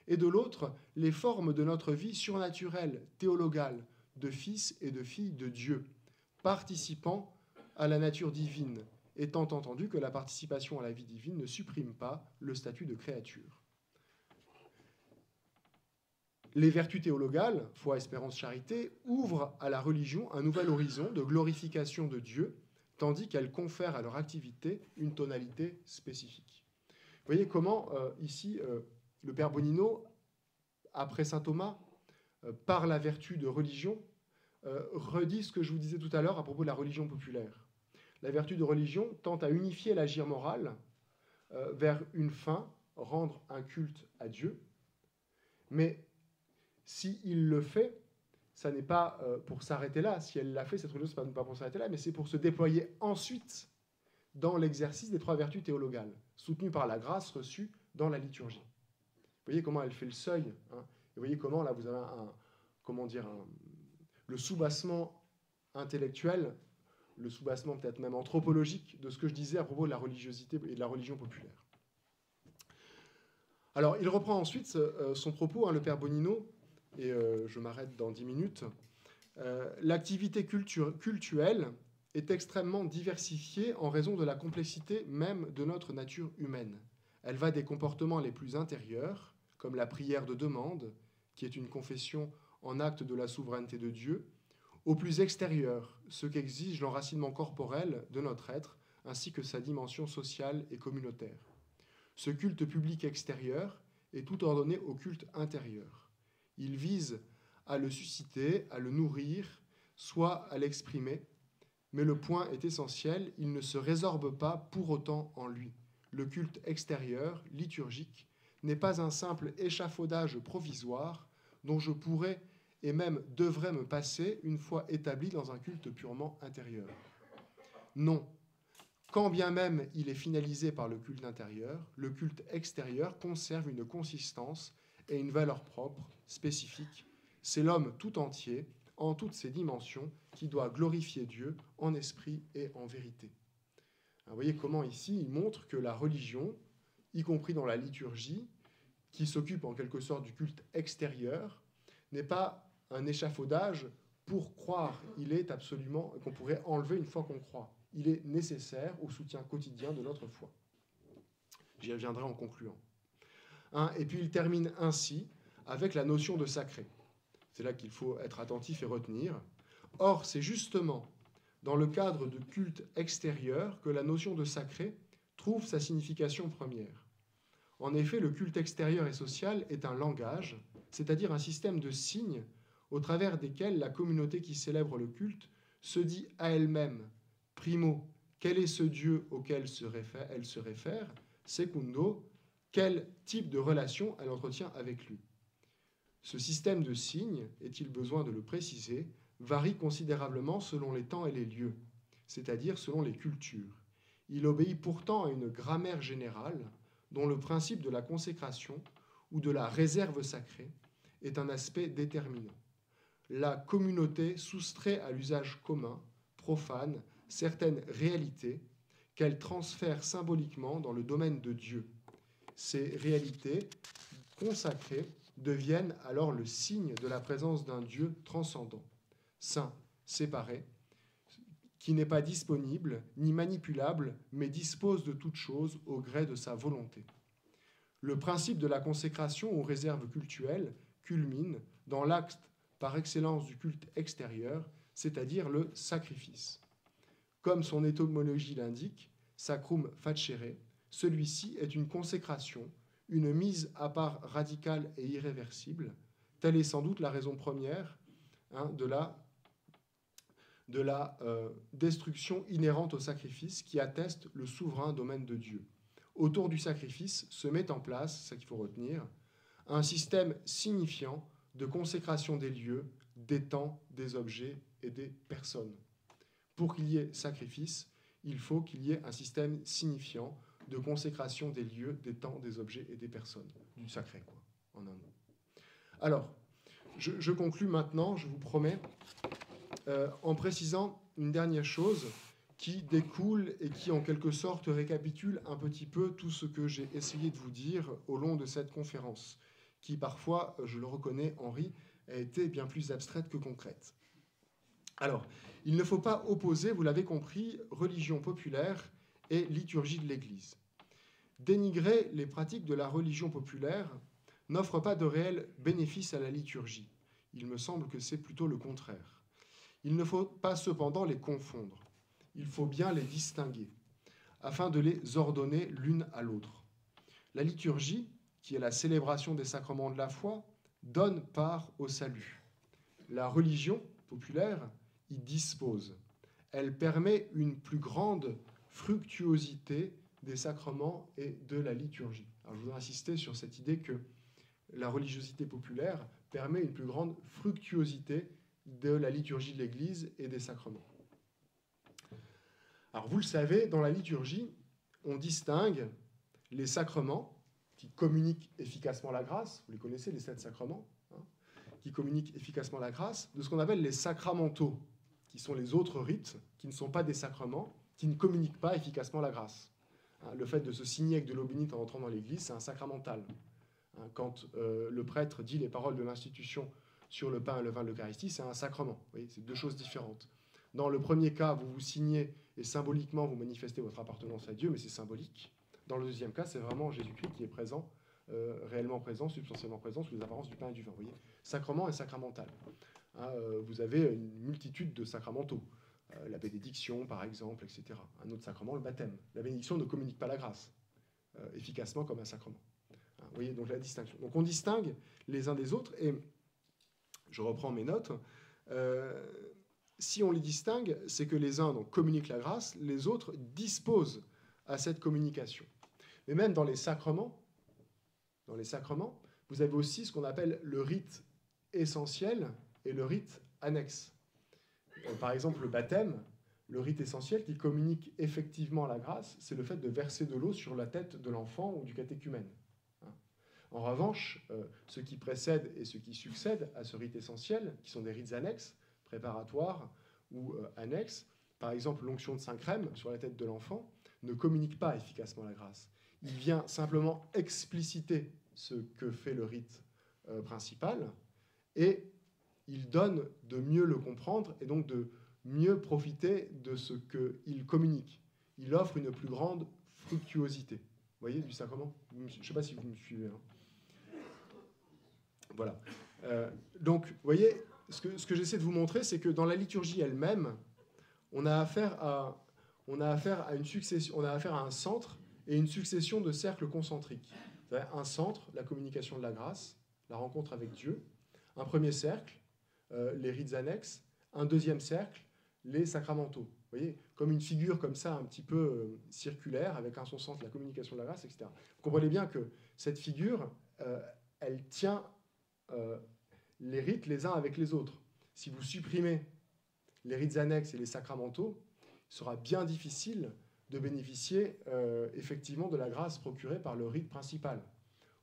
Speaker 2: et de l'autre les formes de notre vie surnaturelle, théologale, de fils et de filles de Dieu, participant à la nature divine, étant entendu que la participation à la vie divine ne supprime pas le statut de créature. Les vertus théologales, foi, espérance, charité, ouvrent à la religion un nouvel horizon de glorification de Dieu, tandis qu'elles confèrent à leur activité une tonalité spécifique. Vous voyez comment, ici, le père Bonino, après saint Thomas, par la vertu de religion, redit ce que je vous disais tout à l'heure à propos de la religion populaire. La vertu de religion tente à unifier l'agir moral vers une fin, rendre un culte à Dieu, mais s'il le fait, ça n'est pas pour s'arrêter là. Si elle l'a fait, cette religion, ce n'est pas pour s'arrêter là, mais c'est pour se déployer ensuite dans l'exercice des trois vertus théologales, soutenues par la grâce reçue dans la liturgie. Vous voyez comment elle fait le seuil, hein, et vous voyez comment, là, vous avez le soubassement intellectuel, le soubassement peut-être même anthropologique de ce que je disais à propos de la religiosité et de la religion populaire. Alors, il reprend ensuite son propos, le père Bonino, et je m'arrête dans 10 minutes. L'activité cultuelle est extrêmement diversifiée en raison de la complexité même de notre nature humaine. Elle va des comportements les plus intérieurs, comme la prière de demande, qui est une confession en acte de la souveraineté de Dieu, aux plus extérieurs, ce qu'exige l'enracinement corporel de notre être, ainsi que sa dimension sociale et communautaire. Ce culte public extérieur est tout ordonné au culte intérieur. Il vise à le susciter, à le nourrir, soit à l'exprimer, mais le point est essentiel, il ne se résorbe pas pour autant en lui. Le culte extérieur, liturgique, n'est pas un simple échafaudage provisoire dont je pourrais et même devrais me passer une fois établi dans un culte purement intérieur. Non, quand bien même il est finalisé par le culte intérieur, le culte extérieur conserve une consistance et une valeur propre, spécifique. C'est l'homme tout entier, en toutes ses dimensions, qui doit glorifier Dieu en esprit et en vérité. Vous voyez comment ici il montre que la religion, y compris dans la liturgie, qui s'occupe en quelque sorte du culte extérieur, n'est pas un échafaudage pour croire. Il est absolument, qu'on pourrait enlever une fois qu'on croit. Il est nécessaire au soutien quotidien de notre foi. J'y reviendrai en concluant. Et puis il termine ainsi avec la notion de sacré. C'est là qu'il faut être attentif et retenir. Or, c'est justement dans le cadre de culte extérieur que la notion de sacré trouve sa signification première. En effet, le culte extérieur et social est un langage, c'est-à-dire un système de signes au travers desquels la communauté qui célèbre le culte se dit à elle-même, primo, quel est ce Dieu auquel elle se réfère, secundo, quel type de relation elle entretient avec lui. Ce système de signes, est-il besoin de le préciser, varie considérablement selon les temps et les lieux, c'est-à-dire selon les cultures. Il obéit pourtant à une grammaire générale dont le principe de la consécration ou de la réserve sacrée est un aspect déterminant. La communauté soustrait à l'usage commun, profane, certaines réalités qu'elle transfère symboliquement dans le domaine de Dieu. Ces réalités consacrées deviennent alors le signe de la présence d'un Dieu transcendant, saint, séparé, qui n'est pas disponible ni manipulable, mais dispose de toutes choses au gré de sa volonté. Le principe de la consécration aux réserves cultuelles culmine dans l'acte par excellence du culte extérieur, c'est-à-dire le sacrifice. Comme son étymologie l'indique, sacrum facere, celui-ci est une consécration, une mise à part radicale et irréversible. Telle est sans doute la raison première de la destruction inhérente au sacrifice qui atteste le souverain domaine de Dieu. Autour du sacrifice se met en place, c'est ça qu'il faut retenir, un système signifiant de consécration des lieux, des temps, des objets et des personnes. Pour qu'il y ait sacrifice, il faut qu'il y ait un système signifiant de consécration des lieux, des temps, des objets et des personnes. Du sacré, quoi, en un mot. Alors, je conclus maintenant, je vous promets, en précisant une dernière chose qui découle et qui, en quelque sorte, récapitule un petit peu tout ce que j'ai essayé de vous dire au long de cette conférence, qui parfois, je le reconnais, Henri, a été bien plus abstraite que concrète. Alors, il ne faut pas opposer, vous l'avez compris, religion populaire et liturgie de l'Église. Dénigrer les pratiques de la religion populaire n'offre pas de réel bénéfice à la liturgie. Il me semble que c'est plutôt le contraire. Il ne faut pas cependant les confondre. Il faut bien les distinguer, afin de les ordonner l'une à l'autre. La liturgie, qui est la célébration des sacrements de la foi, donne part au salut. La religion populaire y dispose. Elle permet une plus grande fructuosité des sacrements et de la liturgie. Alors, je voudrais insister sur cette idée que la religiosité populaire permet une plus grande fructuosité de la liturgie de l'Église et des sacrements. Alors, vous le savez, dans la liturgie, on distingue les sacrements qui communiquent efficacement la grâce, vous les connaissez, les 7 sacrements, qui communiquent efficacement la grâce, de ce qu'on appelle les sacramentaux, qui sont les autres rites, qui ne sont pas des sacrements, qui ne communiquent pas efficacement la grâce. Le fait de se signer avec de l'eau bénite en entrant dans l'église, c'est un sacramental. Quand le prêtre dit les paroles de l'institution sur le pain et le vin de l'Eucharistie, c'est un sacrement. Vous voyez, c'est deux choses différentes. Dans le premier cas, vous vous signez et symboliquement vous manifestez votre appartenance à Dieu, mais c'est symbolique. Dans le deuxième cas, c'est vraiment Jésus-Christ qui est présent, réellement présent, substantiellement présent, sous les apparences du pain et du vin. Vous voyez, sacrement et sacramental. Vous avez une multitude de sacramentaux. La bénédiction, par exemple, etc. Un autre sacrement, le baptême. La bénédiction ne communique pas la grâce efficacement comme un sacrement. Vous voyez, donc la distinction. Donc on distingue les uns des autres, et je reprends mes notes. Si on les distingue, c'est que les uns donc, communiquent la grâce, les autres disposent à cette communication. Mais même dans les sacrements, vous avez aussi ce qu'on appelle le rite essentiel et le rite annexe. Par exemple, le baptême, le rite essentiel qui communique effectivement la grâce, c'est le fait de verser de l'eau sur la tête de l'enfant ou du catéchumène. En revanche, ce qui précède et ce qui succède à ce rite essentiel, qui sont des rites annexes, préparatoires ou annexes, par exemple l'onction de Saint-Crème sur la tête de l'enfant, ne communique pas efficacement la grâce. Il vient simplement expliciter ce que fait le rite principal, et il donne de mieux le comprendre, et donc de mieux profiter de ce qu'il communique. Il offre une plus grande fructuosité. Vous voyez, du sacrement? Je ne sais pas si vous me suivez. Hein. Voilà. Donc, vous voyez, ce que j'essaie de vous montrer, c'est que dans la liturgie elle-même, on a affaire à une succession, on a affaire à un centre et une succession de cercles concentriques. Un centre, la communication de la grâce, la rencontre avec Dieu. Un premier cercle, les rites annexes. Un deuxième cercle, les sacramentaux. Vous voyez, comme une figure comme ça, un petit peu circulaire, avec en son centre la communication de la grâce, etc. Vous comprenez bien que cette figure, elle tient les rites les uns avec les autres. Si vous supprimez les rites annexes et les sacramentaux, il sera bien difficile de bénéficier effectivement de la grâce procurée par le rite principal.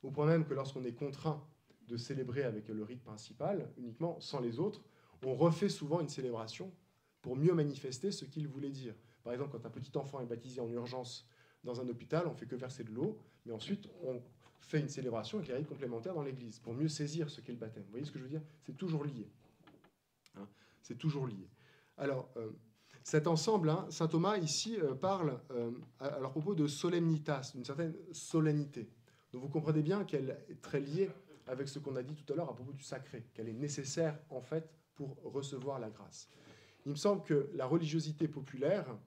Speaker 2: Au point même que lorsqu'on est contraint de célébrer avec le rite principal, uniquement sans les autres, on refait souvent une célébration pour mieux manifester ce qu'il voulait dire. Par exemple, quand un petit enfant est baptisé en urgence dans un hôpital, on ne fait que verser de l'eau, mais ensuite on fait une célébration avec les rites complémentaires dans l'église, pour mieux saisir ce qu'est le baptême. Vous voyez ce que je veux dire? C'est toujours lié. Hein, c'est toujours lié. Alors, cet ensemble, hein, saint Thomas, ici, parle à leur propos de solemnitas, d'une certaine solennité. Donc vous comprenez bien qu'elle est très liée avec ce qu'on a dit tout à l'heure à propos du sacré, qu'elle est nécessaire, en fait, pour recevoir la grâce. Il me semble que la religiosité populaire, vous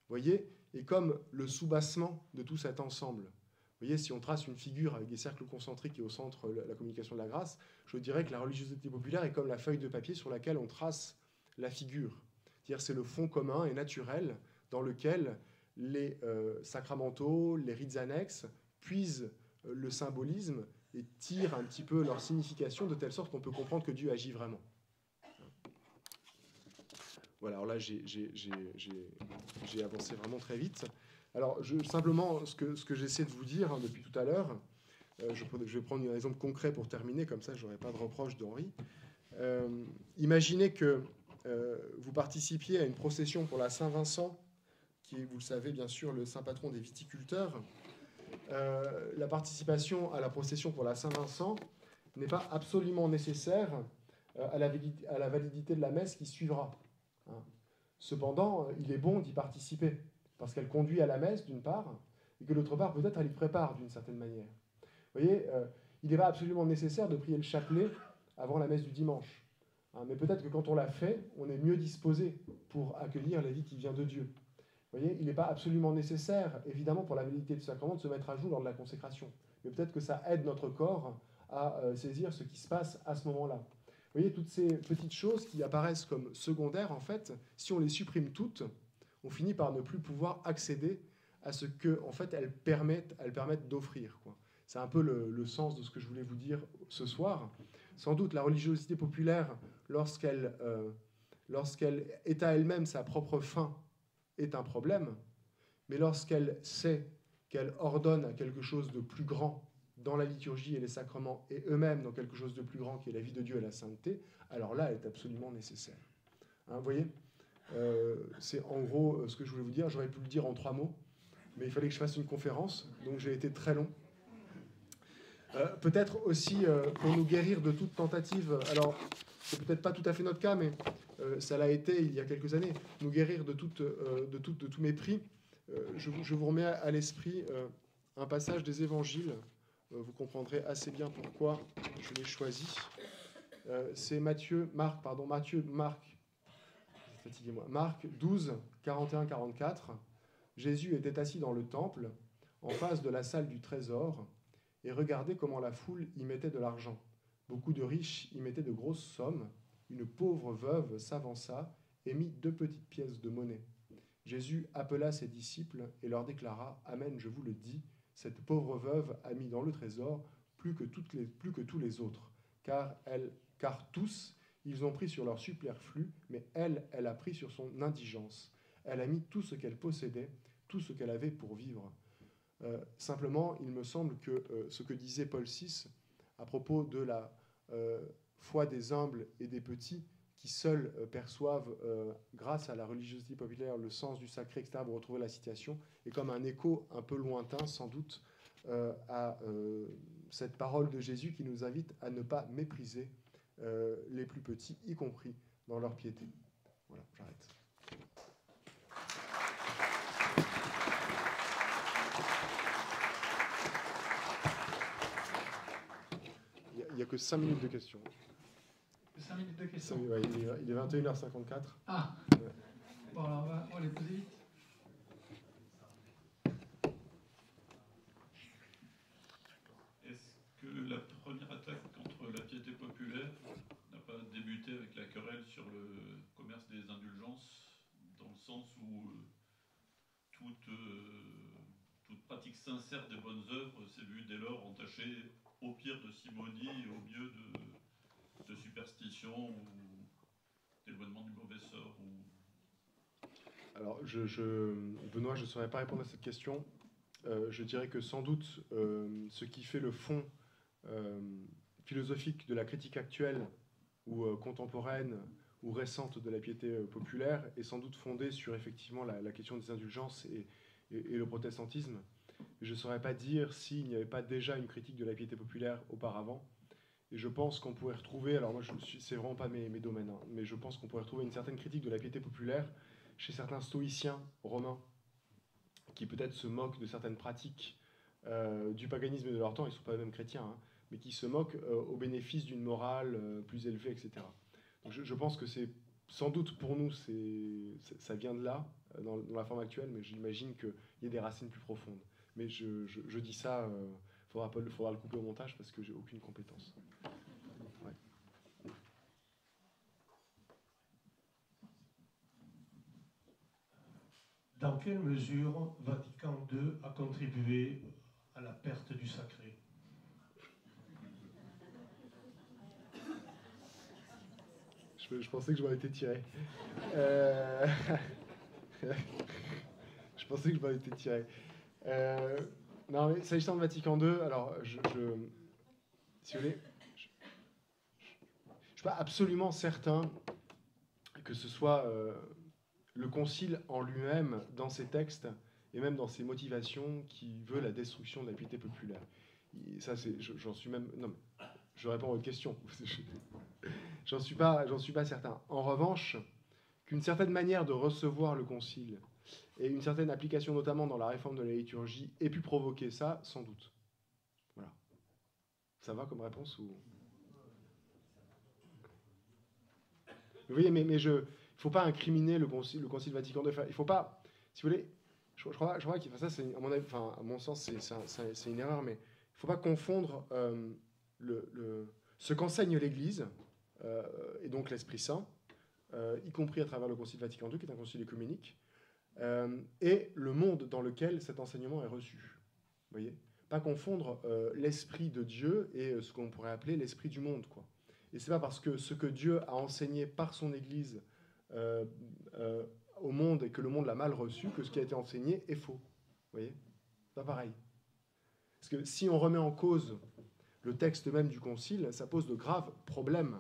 Speaker 2: voyez, est comme le soubassement de tout cet ensemble. Vous voyez, si on trace une figure avec des cercles concentriques et au centre la communication de la grâce, je dirais que la religiosité populaire est comme la feuille de papier sur laquelle on trace la figure. C'est-à-dire c'est le fond commun et naturel dans lequel les sacramentaux, les rites annexes puisent le symbolisme et tirent un petit peu leur signification de telle sorte qu'on peut comprendre que Dieu agit vraiment. Voilà, alors là, j'ai avancé vraiment très vite. Alors, simplement, ce que j'essaie de vous dire hein, depuis tout à l'heure, je vais prendre un exemple concret pour terminer, comme ça, je n'aurai pas de reproche d'Henri. Imaginez que vous participiez à une procession pour la Saint-Vincent, qui est, vous le savez, bien sûr, le saint patron des viticulteurs. La participation à la procession pour la Saint-Vincent n'est pas absolument nécessaire à la validité de la messe qui suivra. Cependant, il est bon d'y participer, parce qu'elle conduit à la messe, d'une part, et que d'autre part, peut-être, elle y prépare d'une certaine manière. Vous voyez, il n'est pas absolument nécessaire de prier le chapelet avant la messe du dimanche. Mais peut-être que quand on l'a fait, on est mieux disposé pour accueillir la vie qui vient de Dieu. Vous voyez, il n'est pas absolument nécessaire, évidemment, pour la validité du sacrement, de se mettre à jour lors de la consécration. Mais peut-être que ça aide notre corps à saisir ce qui se passe à ce moment-là. Vous voyez, toutes ces petites choses qui apparaissent comme secondaires, en fait, si on les supprime toutes, on finit par ne plus pouvoir accéder à ce que, en fait, elles permettent d'offrir, quoi. C'est un peu le sens de ce que je voulais vous dire ce soir. Sans doute, la religiosité populaire, lorsqu'elle est à elle-même sa propre fin, est un problème, mais lorsqu'elle sait qu'elle ordonne à quelque chose de plus grand dans la liturgie et les sacrements, et eux-mêmes dans quelque chose de plus grand qui est la vie de Dieu et la sainteté, alors là, elle est absolument nécessaire. Hein, vous voyez, c'est en gros ce que je voulais vous dire. J'aurais pu le dire en 3 mots, mais il fallait que je fasse une conférence, donc j'ai été très long. Peut-être aussi pour nous guérir de toute tentative, alors c'est peut-être pas tout à fait notre cas, mais ça l'a été il y a quelques années, nous guérir de tout mépris. Je vous remets à l'esprit un passage des évangiles. Vous comprendrez assez bien pourquoi je l'ai choisi. C'est Marc 12, 41-44. Jésus était assis dans le temple, en face de la salle du trésor, et regardez comment la foule y mettait de l'argent. Beaucoup de riches y mettaient de grosses sommes. Une pauvre veuve s'avança et mit 2 petites pièces de monnaie. Jésus appela ses disciples et leur déclara « Amen, je vous le dis, cette pauvre veuve a mis dans le trésor plus que tous les autres, car tous, ils ont pris sur leur superflu, mais elle a pris sur son indigence. Elle a mis tout ce qu'elle possédait, tout ce qu'elle avait pour vivre. » Simplement, il me semble que ce que disait Paul VI à propos de la foi des humbles et des petits qui seuls perçoivent, grâce à la religiosité populaire, le sens du sacré, etc., vous retrouvez la citation, et comme un écho un peu lointain, sans doute, à cette parole de Jésus qui nous invite à ne pas mépriser les plus petits, y compris dans leur piété. Voilà, j'arrête. Il n'y a que 5 minutes de questions.
Speaker 1: 5 minutes de questions.
Speaker 2: Ouais, il est 21h54.
Speaker 1: Ah, ouais. Bon, alors on va les poser vite.
Speaker 3: Est-ce que la première attaque contre la piété populaire n'a pas débuté avec la querelle sur le commerce des indulgences, dans le sens où toute pratique sincère des bonnes œuvres s'est vue dès lors entachée au pire de simonie et au mieux de superstition ou d'éloignement du mauvais sort
Speaker 2: Alors, Benoît, je ne saurais pas répondre à cette question. Je dirais que sans doute, ce qui fait le fond philosophique de la critique actuelle ou contemporaine ou récente de la piété populaire est sans doute fondé sur effectivement la question des indulgences et le protestantisme. Je ne saurais pas dire s'il n'y avait pas déjà une critique de la piété populaire auparavant. Et je pense qu'on pourrait retrouver, alors moi c'est vraiment pas mes domaines, hein, mais je pense qu'on pourrait retrouver une certaine critique de la piété populaire chez certains stoïciens romains qui peut-être se moquent de certaines pratiques du paganisme de leur temps, ils ne sont pas eux-mêmes chrétiens, hein, mais qui se moquent au bénéfice d'une morale plus élevée, etc. Donc je pense que c'est sans doute pour nous, ça vient de là, dans la forme actuelle, mais j'imagine qu'il y a des racines plus profondes. Mais je dis ça, faudra le couper au montage parce que j'ai aucune compétence. Ouais.
Speaker 4: Dans quelle mesure Vatican II a contribué à la perte du sacré ?
Speaker 2: Je pensais que je m'en étais tiré. Je pensais que je m'en étais tiré. Non, mais s'agissant de Vatican II, alors, si vous voulez, je ne suis pas absolument certain que ce soit le Concile en lui-même, dans ses textes, et même dans ses motivations, qui veut la destruction de la piété populaire. Et ça, j'en suis même... Non, mais je réponds à votre question. J'en suis pas certain. En revanche, qu'une certaine manière de recevoir le Concile et une certaine application, notamment dans la réforme de la liturgie, ait pu provoquer ça, sans doute. Voilà. Ça va comme réponse ou... Vous voyez, mais il ne faut pas incriminer le Concile Vatican II. Il ne faut pas, si vous voulez, je crois que ça, c'est, à mon sens, c'est une erreur, mais il ne faut pas confondre ce qu'enseigne l'Église, et donc l'Esprit Saint, y compris à travers le Concile Vatican II, qui est un concile œcuménique, et le monde dans lequel cet enseignement est reçu. Vous voyez ? Pas confondre l'Esprit de Dieu et ce qu'on pourrait appeler l'Esprit du monde, quoi. Et c'est pas parce que ce que Dieu a enseigné par son Église au monde et que le monde l'a mal reçu que ce qui a été enseigné est faux. Vous voyez ? C'est pas pareil. Parce que si on remet en cause le texte même du Concile, ça pose de graves problèmes.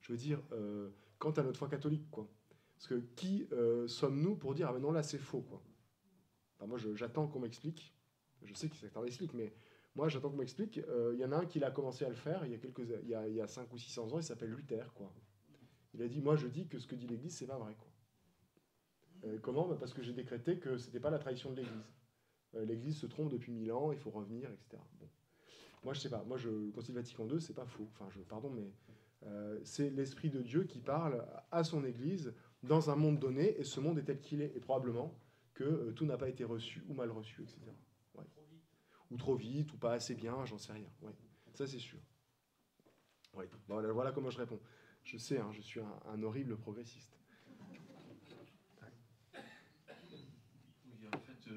Speaker 2: Je veux dire, quant à notre foi catholique, quoi. Parce que qui sommes-nous pour dire « Ah ben non, là, c'est faux, quoi ». Enfin, moi, j'attends qu'on m'explique. Je sais que certains l'expliquent, mais moi, j'attends qu'on m'explique. Il y en a un qui a commencé à le faire il y a 5 ou 600 ans, il s'appelle Luther, quoi. Il a dit « Moi, je dis que ce que dit l'Église, c'est pas vrai, quoi ». Comment ? Parce que j'ai décrété que c'était pas la tradition de l'Église. L'Église se trompe depuis 1000 ans, il faut revenir, etc. Bon. Moi, je sais pas. Moi, le Concile Vatican II, c'est pas faux. Enfin, pardon, mais c'est l'Esprit de Dieu qui parle à son Église dans un monde donné, et ce monde est tel qu'il est. Et probablement que tout n'a pas été reçu ou mal reçu, etc. Ouais. Ou trop vite, ou pas assez bien, j'en sais rien. Ouais. Ça, c'est sûr. Ouais. Bon, voilà comment je réponds. Je sais, hein, je suis un horrible progressiste.
Speaker 3: Oui, en fait,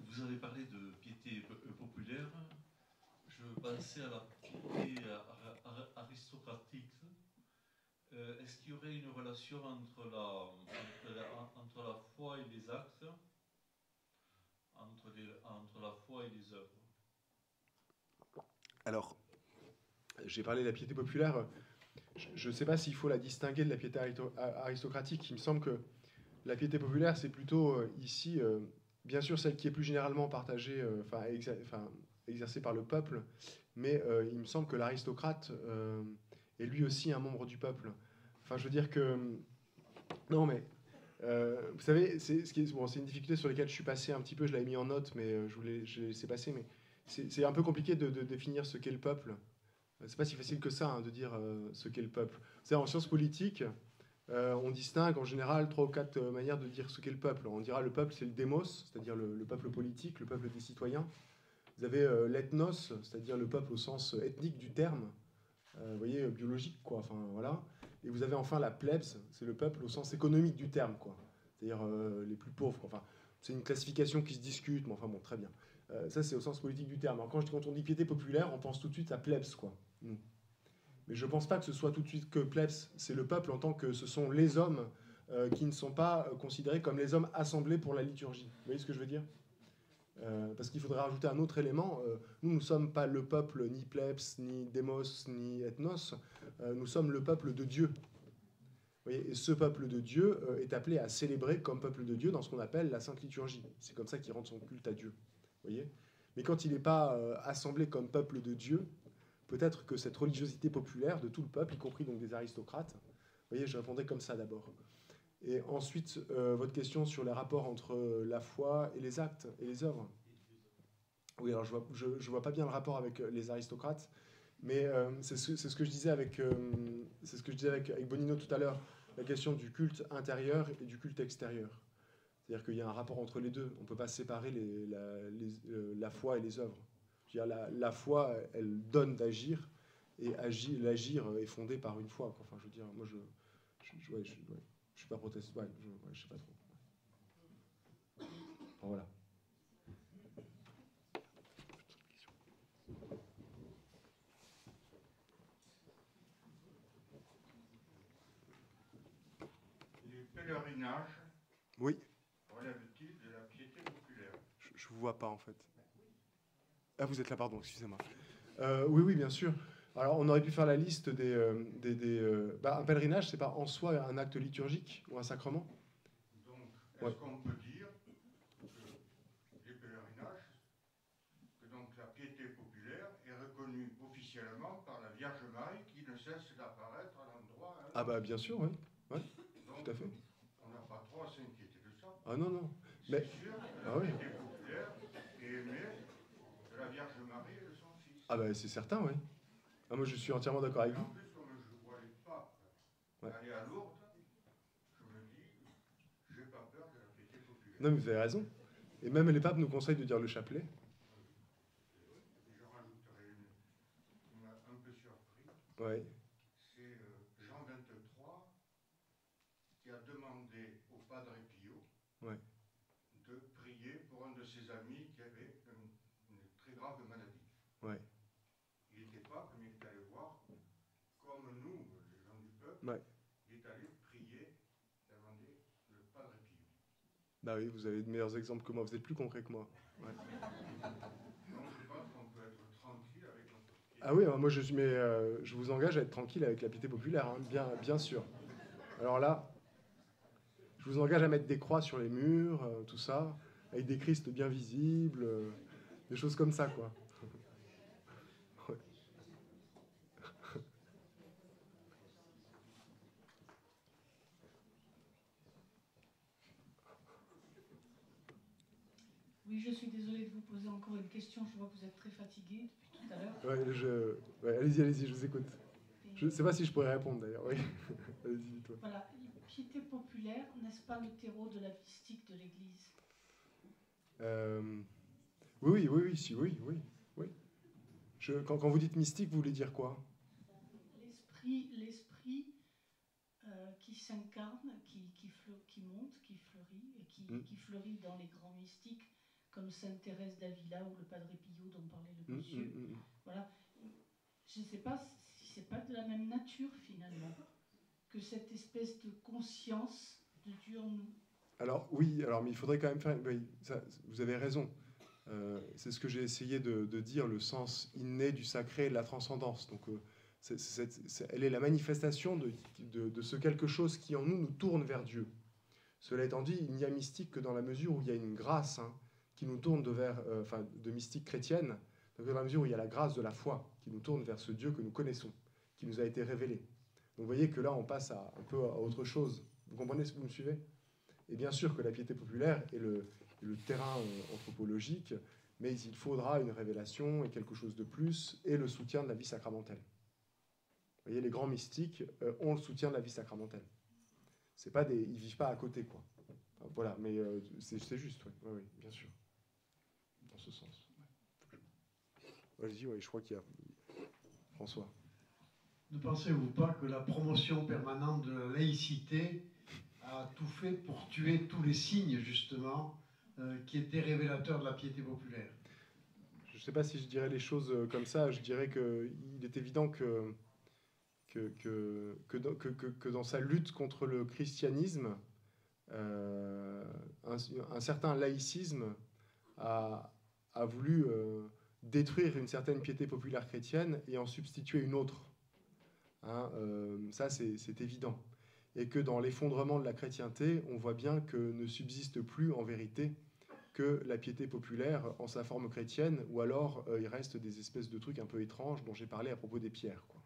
Speaker 3: vous avez parlé de piété populaire. Je pensais à la piété aristocratique. Est-ce qu'il y aurait une relation entre la foi et les actes, entre la foi et les œuvres ?
Speaker 2: Alors, j'ai parlé de la piété populaire. je ne sais pas s'il faut la distinguer de la piété aristocratique. Il me semble que la piété populaire, c'est plutôt ici, bien sûr, celle qui est plus généralement partagée, exercée par le peuple, mais il me semble que l'aristocrate est lui aussi un membre du peuple. Enfin, je veux dire que... Non, mais... vous savez, c'est une difficulté sur laquelle je suis passé un petit peu, je l'avais mis en note, mais je l'ai laissé passer, mais c'est un peu compliqué de définir ce qu'est le peuple. C'est pas si facile que ça, hein, de dire ce qu'est le peuple. C'est en sciences politiques, on distingue en général 3 ou 4 manières de dire ce qu'est le peuple. On dira le peuple, c'est le démos, c'est-à-dire le peuple politique, le peuple des citoyens. Vous avez l'ethnos, c'est-à-dire le peuple au sens ethnique du terme, vous voyez, biologique, quoi. Enfin, voilà. Et vous avez enfin la plebs, c'est le peuple au sens économique du terme, quoi. C'est-à-dire les plus pauvres, quoi. Enfin, c'est une classification qui se discute, mais enfin bon, très bien. Ça, c'est au sens politique du terme. Alors, quand on dit piété populaire, on pense tout de suite à plebs, quoi. Mais je ne pense pas que ce soit tout de suite que plebs. C'est le peuple en tant que ce sont les hommes qui ne sont pas considérés comme les hommes assemblés pour la liturgie. Vous voyez ce que je veux dire ? Parce qu'il faudrait rajouter un autre élément. Nous ne sommes pas le peuple ni plebs, ni démos, ni ethnos. Nous sommes le peuple de Dieu. Vous voyez, et ce peuple de Dieu est appelé à célébrer comme peuple de Dieu dans ce qu'on appelle la Sainte Liturgie. C'est comme ça qu'il rend son culte à Dieu. Vous voyez ? Mais quand il n'est pas assemblé comme peuple de Dieu, peut-être que cette religiosité populaire de tout le peuple, y compris donc des aristocrates, vous voyez, je répondais comme ça d'abord. Et ensuite, votre question sur les rapports entre la foi et les actes et les œuvres. Oui, alors je vois pas bien le rapport avec les aristocrates, mais c'est ce que je disais avec Bonino tout à l'heure, la question du culte intérieur et du culte extérieur. C'est-à-dire qu'il y a un rapport entre les deux. On ne peut pas séparer la foi et les œuvres. Je veux dire, la foi, elle donne d'agir, et l'agir est fondé par une foi. Enfin, je veux dire, moi, je suis pas protestant. Ouais, je sais pas trop. Enfin, voilà.
Speaker 5: Les pèlerinages,
Speaker 2: oui,
Speaker 5: relèvent-ils de la piété populaire?
Speaker 2: Je vous vois pas, en fait. Ah, vous êtes là, pardon, excusez-moi. Oui, bien sûr. Alors, on aurait pu faire la liste un pèlerinage, c'est pas en soi un acte liturgique ou un sacrement.
Speaker 5: Donc, est-ce qu'on peut dire que les pèlerinages, que donc la piété populaire est reconnue officiellement par la Vierge Marie qui ne cesse d'apparaître à l'endroit...
Speaker 2: Ah bah bien sûr, oui. Ouais,
Speaker 5: donc,
Speaker 2: tout à fait.
Speaker 5: On n'a pas trop à s'inquiéter de ça.
Speaker 2: Ah non.
Speaker 5: C'est sûr que la piété populaire est aimée de la Vierge Marie et de son Fils.
Speaker 2: Ah bah c'est certain, oui. Ah, moi je suis entièrement d'accord avec vous.
Speaker 5: En plus, comme je vois les papes aller à Lourdes, je me dis, j'ai pas peur de la piété populaire.
Speaker 2: Non, mais vous avez raison. Et même les papes nous conseillent de dire le chapelet.
Speaker 5: Et je rajouterai une qui m'a un peu surpris.
Speaker 2: Ouais.
Speaker 5: C'est Jean 23 qui a demandé au Padre Pio de prier pour un de ses amis qui avait une très grave maladie.
Speaker 2: Ouais.
Speaker 5: Il n'était pas, comme il est allé voir, comme nous, les gens du peuple, il est allé prier, demander le Padre Pio.
Speaker 2: Bah oui, vous avez de meilleurs exemples que moi, vous êtes plus concret que moi. Ouais.
Speaker 5: Donc je pense qu'on peut être tranquille avec notre piété.
Speaker 2: Ah oui, moi je vous engage à être tranquille avec la piété populaire, hein, bien sûr. Alors là, je vous engage à mettre des croix sur les murs, tout ça, avec des Christ bien visibles, des choses comme ça, quoi. Ouais.
Speaker 6: Oui, je suis désolée de vous poser encore une question. Je vois que vous êtes très fatigué depuis tout à l'heure.
Speaker 2: Ouais, allez-y, je vous écoute. Je ne sais pas si je pourrais répondre, d'ailleurs. Oui. Allez-y, toi.
Speaker 6: Voilà, piété populaire, n'est-ce pas le terreau de la mystique de l'Église?
Speaker 2: Oui. Quand vous dites mystique, vous voulez dire quoi?
Speaker 6: L'esprit qui s'incarne, qui monte, qui fleurit, et qui fleurit dans les grands mystiques, comme Sainte Thérèse d'Avila ou le Padre Pio dont parlait le monsieur. Voilà. Je ne sais pas si c'est pas de la même nature, finalement, que cette espèce de conscience de Dieu en nous.
Speaker 2: Alors, oui, mais il faudrait quand même faire... Oui, ça, vous avez raison. C'est ce que j'ai essayé de dire, le sens inné du sacré et de la transcendance. Donc, elle est la manifestation de ce quelque chose qui en nous tourne vers Dieu. Cela étant dit, il n'y a mystique que dans la mesure où il y a une grâce qui nous tourne de mystique chrétienne, dans la mesure où il y a la grâce de la foi qui nous tourne vers ce Dieu que nous connaissons, qui nous a été révélé. Donc vous voyez que là, on passe un peu à autre chose. Vous comprenez ce que vous me suivez? Et bien sûr que la piété populaire est le terrain anthropologique, mais il faudra une révélation et quelque chose de plus, et le soutien de la vie sacramentelle. Vous voyez, les grands mystiques ont le soutien de la vie sacramentelle. C'est pas ils ne vivent pas à côté, quoi. Enfin, voilà, mais c'est juste, oui, bien sûr. Dans ce sens. Ouais. Vas-y, je crois qu'il y a... François.
Speaker 4: Ne pensez-vous pas que la promotion permanente de la laïcité a tout fait pour tuer tous les signes, justement, qui étaient révélateurs de la piété populaire?
Speaker 2: Je ne sais pas si je dirais les choses comme ça. Je dirais qu'il est évident que dans sa lutte contre le christianisme, un certain laïcisme a voulu détruire une certaine piété populaire chrétienne et en substituer une autre. Ça, c'est évident. Et que dans l'effondrement de la chrétienté, on voit bien que ne subsiste plus en vérité que la piété populaire en sa forme chrétienne, ou alors il reste des espèces de trucs un peu étranges dont j'ai parlé à propos des pierres, quoi.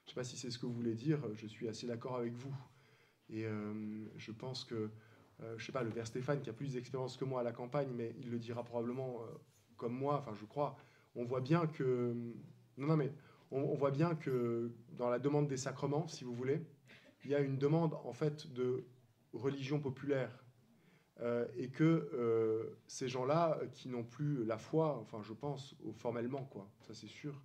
Speaker 2: Je ne sais pas si c'est ce que vous voulez dire, je suis assez d'accord avec vous. Et je pense que, je ne sais pas, le père Stéphane, qui a plus d'expérience que moi à la campagne, mais il le dira probablement comme moi, enfin je crois, on voit bien que... On voit bien que dans la demande des sacrements, si vous voulez, il y a une demande en fait de religion populaire. Et que ces gens-là, qui n'ont plus la foi, enfin je pense, formellement, quoi, ça c'est sûr,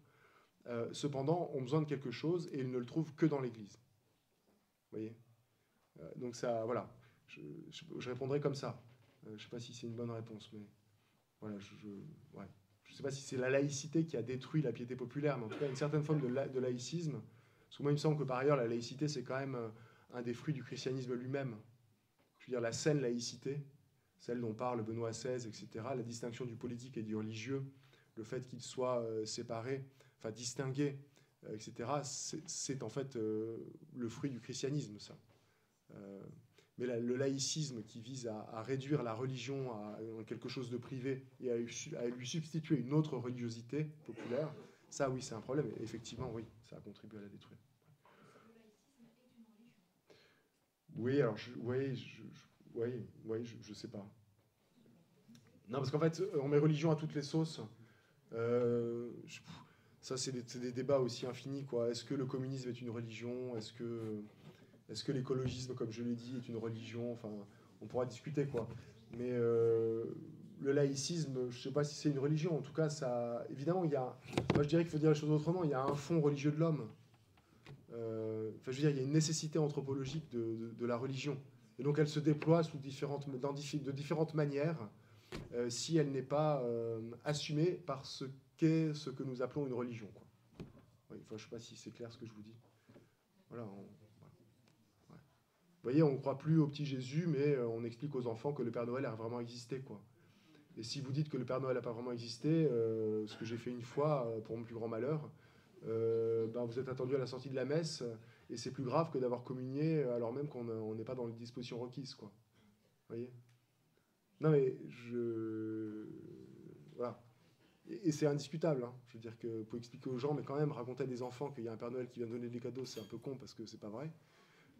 Speaker 2: cependant, ont besoin de quelque chose et ils ne le trouvent que dans l'Église. Vous voyez? Donc ça, voilà, je répondrai comme ça. Je ne sais pas si c'est une bonne réponse, mais voilà, ouais. Je ne sais pas si c'est la laïcité qui a détruit la piété populaire, mais en tout cas une certaine forme de laïcisme. Parce que moi, il me semble que par ailleurs, la laïcité, c'est quand même un des fruits du christianisme lui-même. Je veux dire, la saine laïcité, celle dont parle Benoît XVI, etc., la distinction du politique et du religieux, le fait qu'ils soient séparés, enfin distingués, etc., c'est en fait le fruit du christianisme, ça. Mais le laïcisme qui vise à réduire la religion à quelque chose de privé et à lui substituer une autre religiosité populaire, ça oui, c'est un problème. Et effectivement, oui, ça a contribué à la détruire. Oui, alors, je sais pas. Non, parce qu'en fait, on met religion à toutes les sauces. Ça, c'est des débats aussi infinis, quoi. Est-ce que le communisme est une religion? Est-ce que l'écologisme, comme je l'ai dit, est une religion? Enfin, on pourra discuter, quoi. Mais le laïcisme, je ne sais pas si c'est une religion. En tout cas, ça, évidemment, moi, je dirais qu'il faut dire les choses autrement. Il y a un fond religieux de l'homme. Je veux dire, il y a une nécessité anthropologique de la religion. Et donc, elle se déploie de différentes manières si elle n'est pas assumée par ce que nous appelons une religion, quoi. Oui, enfin, je ne sais pas si c'est clair ce que je vous dis. Voilà. Vous voyez, on ne croit plus au petit Jésus, mais on explique aux enfants que le Père Noël a vraiment existé, quoi. Et si vous dites que le Père Noël n'a pas vraiment existé, ce que j'ai fait une fois, pour mon plus grand malheur, vous êtes attendu à la sortie de la messe, et c'est plus grave que d'avoir communié alors même qu'on n'est pas dans les dispositions requises, quoi. Vous voyez? Non, mais voilà. Et c'est indiscutable, hein. Je veux dire que vous pouvez expliquer aux gens, mais quand même, raconter à des enfants qu'il y a un Père Noël qui vient donner des cadeaux, c'est un peu con parce que c'est pas vrai.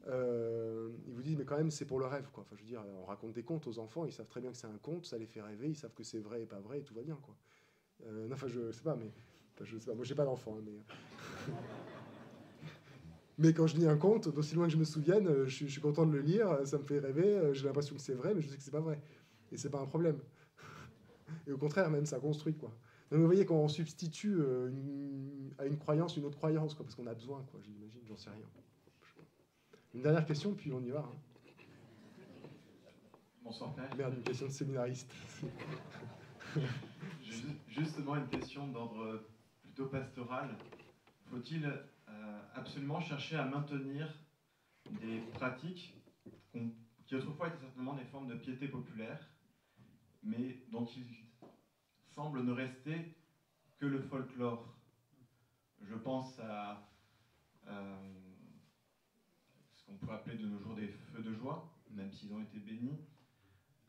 Speaker 2: Ils vous disent, mais quand même, c'est pour le rêve, quoi. Enfin, je veux dire, on raconte des contes aux enfants, ils savent très bien que c'est un conte, ça les fait rêver, ils savent que c'est vrai et pas vrai, et tout va bien, quoi. Non, enfin, je sais pas, mais... Enfin, je sais pas, moi, j'ai pas d'enfant, hein, mais... Mais quand je lis un conte, d'aussi loin que je me souvienne, je suis content de le lire, ça me fait rêver, j'ai l'impression que c'est vrai, mais je sais que c'est pas vrai. Et c'est pas un problème. Et au contraire, même, ça construit, quoi. Donc vous voyez, quand on substitue à une croyance une autre croyance, quoi, parce qu'on a besoin, quoi, j'imagine, j'en sais rien. Une dernière question, puis on y va. Hein.
Speaker 7: Bonsoir, Père.
Speaker 2: Merde, une question de séminariste.
Speaker 7: Justement, une question d'ordre plutôt pastoral. Faut-il absolument chercher à maintenir des pratiques qui autrefois étaient certainement des formes de piété populaire, mais dont il semble ne rester que le folklore? Je pense à ce qu'on pourrait appeler de nos jours des feux de joie, même s'ils ont été bénis,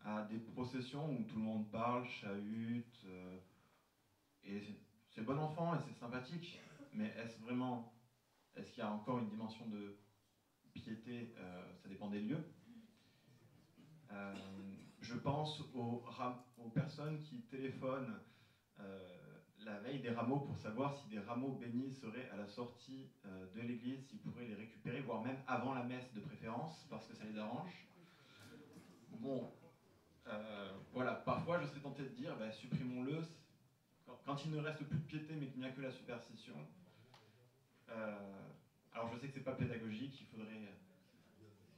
Speaker 7: à des processions où tout le monde parle, chahute, et c'est bon enfant et c'est sympathique, mais est-ce qu'il y a encore une dimension de piété? Ça dépend des lieux. Je pense aux personnes qui téléphonent la veille des rameaux pour savoir si des rameaux bénis seraient à la sortie de l'église, s'ils pourraient les récupérer, voire même avant la messe de préférence, parce que ça les arrange. Bon, voilà, parfois je serais tenté de dire, supprimons-le, quand il ne reste plus de piété mais qu'il n'y a que la superstition. Alors je sais que c'est pas pédagogique, il faudrait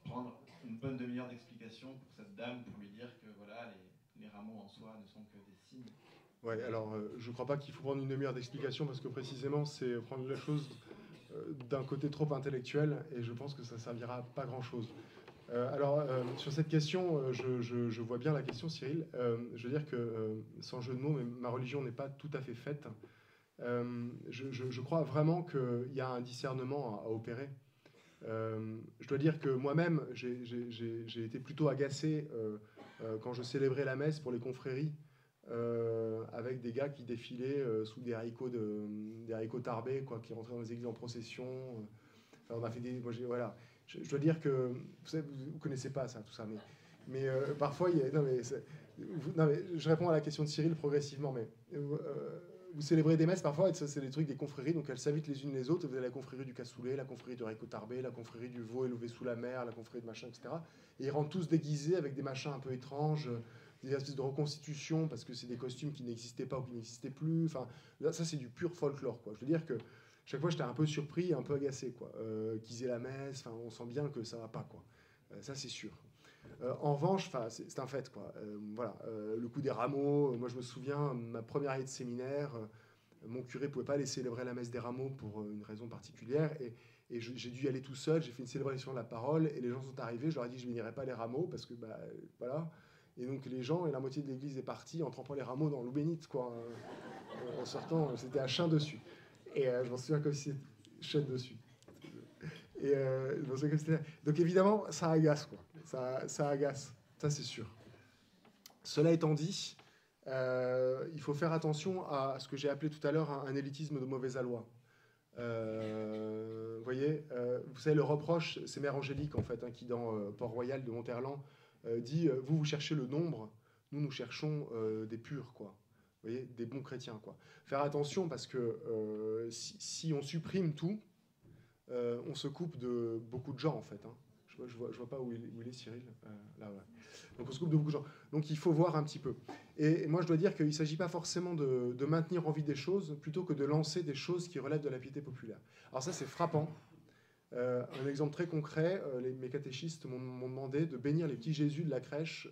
Speaker 7: prendre une bonne demi-heure d'explication pour cette dame, pour lui dire que voilà, les rameaux en soi ne sont que des signes.
Speaker 2: Ouais, alors je ne crois pas qu'il faut prendre une demi-heure d'explication parce que précisément c'est prendre la chose d'un côté trop intellectuel et je pense que ça ne servira pas grand-chose. Sur cette question, je vois bien la question, Cyril. Je veux dire que, sans jeu de mots, mais ma religion n'est pas tout à fait faite. Je crois vraiment qu'il y a un discernement à opérer. Je dois dire que moi-même, j'ai été plutôt agacé quand je célébrais la messe pour les confréries, avec des gars qui défilaient sous des haricots tarbés, quoi, qui rentraient dans les églises en procession. Enfin, on a fait des... voilà. Je dois dire que... Vous connaissez pas ça, tout ça, mais parfois, il y a... Non, mais je réponds à la question de Cyril progressivement, mais... vous célébrez des messes parfois, et ça, c'est des trucs des confréries, donc elles s'invitent les unes les autres. Vous avez la confrérie du cassoulet, la confrérie du haricot tarbé, la confrérie du veau élevé sous la mer, la confrérie de machin, etc. Et ils rentrent tous déguisés avec des machins un peu étranges, des espèces de reconstitutions, parce que c'est des costumes qui n'existaient pas ou qui n'existaient plus. Enfin, là, ça, c'est du pur folklore, quoi. Je veux dire que chaque fois, j'étais un peu surpris, un peu agacé, quoi. Qu'ils aient la messe, enfin, on sent bien que ça va pas, quoi. Ça, c'est sûr. En revanche, c'est un fait, quoi. Voilà, le coup des rameaux. Moi, je me souviens, ma première année de séminaire, mon curé pouvait pas aller célébrer la messe des rameaux pour une raison particulière, et j'ai dû y aller tout seul. J'ai fait une célébration de la parole, et les gens sont arrivés. Je leur ai dit que je bénirais pas les rameaux parce que, voilà. Et donc les gens et la moitié de l'église est partie en trempant les rameaux dans l'eau bénite, quoi. En sortant, c'était à chien dessus. Et je m'en souviens comme si c'était chien dessus. Et je m'en souviens comme si c'était... Donc évidemment, ça agace, quoi. Ça agace, ça c'est sûr. Cela étant dit, il faut faire attention à ce que j'ai appelé tout à l'heure un élitisme de mauvais aloi. Vous voyez, vous savez, le reproche, c'est Mère Angélique, en fait, hein, qui dans Port-Royal de Monterland dit vous cherchez le nombre, nous cherchons des purs, quoi. Vous voyez, des bons chrétiens, quoi. Faire attention parce que si on supprime tout, on se coupe de beaucoup de gens, en fait, hein. Je vois pas où il est, Cyril. Là, ouais. Donc on se coupe de beaucoup de gens. Donc il faut voir un petit peu. Et moi, je dois dire qu'il ne s'agit pas forcément de maintenir en vie des choses, plutôt que de lancer des choses qui relèvent de la piété populaire. Alors ça, c'est frappant. Un exemple très concret, mes catéchistes m'ont demandé de bénir les petits Jésus de la crèche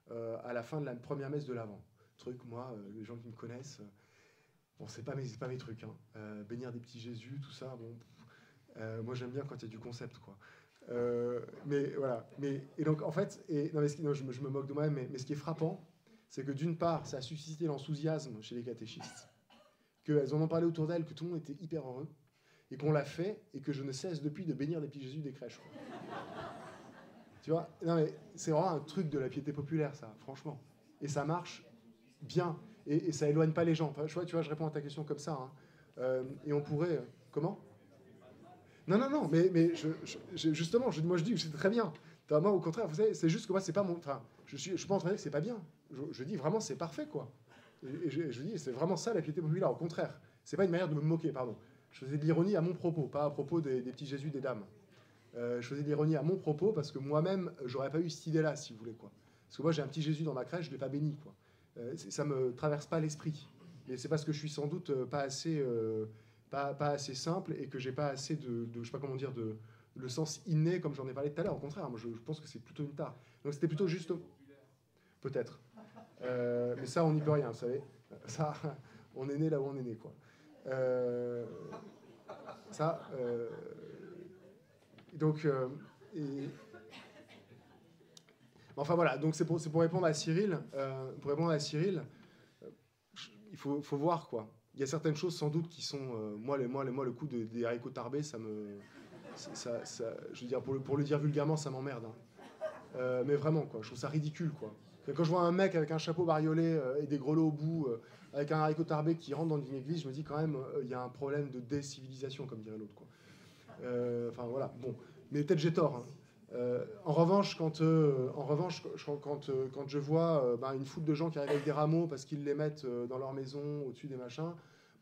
Speaker 2: à la fin de la première messe de l'Avent. Truc, moi, les gens qui me connaissent, bon, c'est pas mes trucs, hein. Bénir des petits Jésus, tout ça, bon, moi j'aime bien quand il y a du concept, quoi. Mais voilà. Et donc en fait, je me moque de moi-même, mais ce qui est frappant, c'est que d'une part, ça a suscité l'enthousiasme chez les catéchistes, qu'elles en ont parlé autour d'elles, que tout le monde était hyper heureux, et qu'on l'a fait, et que je ne cesse depuis de bénir les petits Jésus des crèches, quoi. Tu vois, non mais c'est vraiment un truc de la piété populaire, ça, franchement. Et ça marche bien, et ça éloigne pas les gens. Enfin, tu vois, je réponds à ta question comme ça, hein. Et on pourrait... comment ? Non, mais justement, moi je dis que c'est très bien. Moi, au contraire, vous savez, c'est juste que moi, c'est pas mon... Enfin, je suis pas en train de dire que c'est pas bien. Je dis vraiment, c'est parfait, quoi. Et je dis, c'est vraiment ça, la piété populaire. Au contraire, c'est pas une manière de me moquer, pardon. Je faisais de l'ironie à mon propos, pas à propos des petits Jésus des dames. Je faisais de l'ironie à mon propos parce que moi-même, j'aurais pas eu cette idée-là, si vous voulez, quoi. Parce que moi, j'ai un petit Jésus dans ma crèche, je l'ai pas béni, quoi. Ça me traverse pas l'esprit. Et c'est parce que je suis sans doute pas assez simple et que j'ai pas assez de je sais pas comment dire, le sens inné, comme j'en ai parlé tout à l'heure. Au contraire, moi, je pense que c'est plutôt une tare. Donc c'était plutôt juste... Peut-être. Mais ça, on n'y peut rien, vous savez. Ça, on est né là où on est né, quoi. Donc... Enfin voilà, donc c'est pour répondre à Cyril. Il faut voir, quoi. il y a certaines choses sans doute qui sont... moi, le coup des haricots tarbés, ça me... je veux dire, pour le dire vulgairement, ça m'emmerde. Hein. Mais vraiment, quoi, je trouve ça ridicule, quoi. Quand je vois un mec avec un chapeau bariolé et des grelots au bout, avec un haricot tarbé qui rentre dans une église, je me dis quand même, il y a un problème de décivilisation, comme dirait l'autre, quoi. Enfin, voilà, bon. Mais peut-être j'ai tort, hein. En revanche, quand je vois une foule de gens qui arrivent avec des rameaux parce qu'ils les mettent dans leur maison, au-dessus des machins,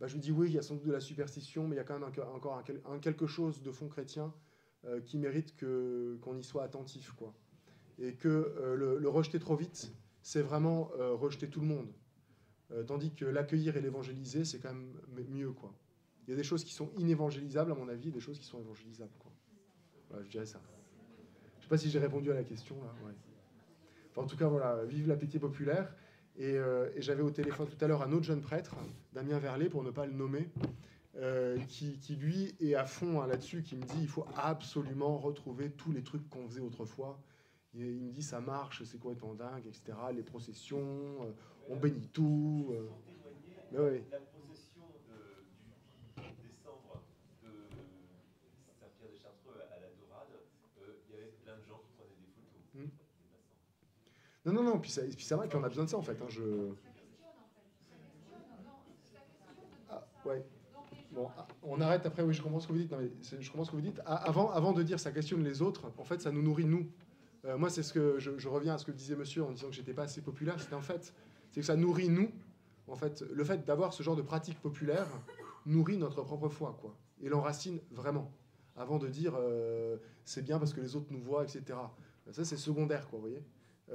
Speaker 2: je me dis oui, il y a sans doute de la superstition, mais il y a quand même encore quelque chose de fond chrétien qui mérite qu'on y soit attentif, quoi. Et que le rejeter trop vite, c'est vraiment rejeter tout le monde. Tandis que l'accueillir et l'évangéliser, c'est quand même mieux, quoi. Il y a des choses qui sont inévangélisables, à mon avis, et des choses qui sont évangélisables, quoi. Voilà, je dirais ça. Je ne sais pas si j'ai répondu à la question, là. Ouais. Enfin, en tout cas, voilà, vive la piété populaire. Et j'avais au téléphone tout à l'heure un autre jeune prêtre, Damien Verlet, pour ne pas le nommer, qui lui, est à fond, hein, là-dessus, qui me dit il faut absolument retrouver tous les trucs qu'on faisait autrefois. Il me dit ça marche, c'est complètement dingue, etc. Les processions, on bénit tout. Mais ouais.
Speaker 8: La procession du 8 décembre de Saint-Pierre de Chartreux à la Dorade, il y avait plein de gens qui prenaient des photos.
Speaker 2: Non, puis ça va, puis on a besoin de ça en fait. Hein, Ah, ouais. Bon, on arrête après, oui, je comprends ce que vous dites. Non, mais je comprends ce que vous dites. Avant de dire ça questionne les autres, en fait, ça nous nourrit nous. Moi, c'est ce que je reviens à ce que disait monsieur en disant que j'étais pas assez populaire. C'était en fait, c'est que ça nourrit nous. En fait, le fait d'avoir ce genre de pratique populaire nourrit notre propre foi, quoi, et l'enracine vraiment. Avant de dire c'est bien parce que les autres nous voient, etc. Ça, c'est secondaire, quoi, vous voyez.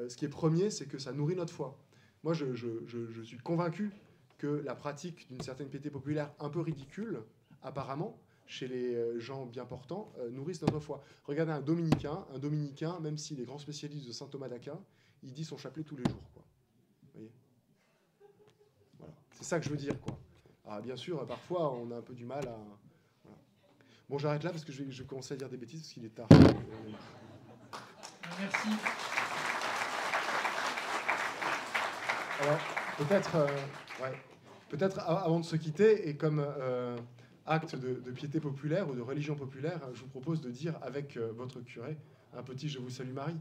Speaker 2: Ce qui est premier, c'est que ça nourrit notre foi. Moi, je suis convaincu que la pratique d'une certaine piété populaire un peu ridicule, apparemment, chez les gens bien portants, nourrissent notre foi. Regardez un dominicain, même s'il est grand spécialiste de saint Thomas d'Aquin, il dit son chapelet tous les jours, quoi. Vous voyez ? Voilà. C'est ça que je veux dire, quoi. Alors, bien sûr, parfois, on a un peu du mal à... Voilà. Bon, j'arrête là parce que je commence à dire des bêtises parce qu'il est tard.
Speaker 1: Merci.
Speaker 2: Alors, peut-être avant de se quitter, et comme acte de piété populaire ou de religion populaire, je vous propose de dire avec votre curé un petit « Je vous salue Marie ».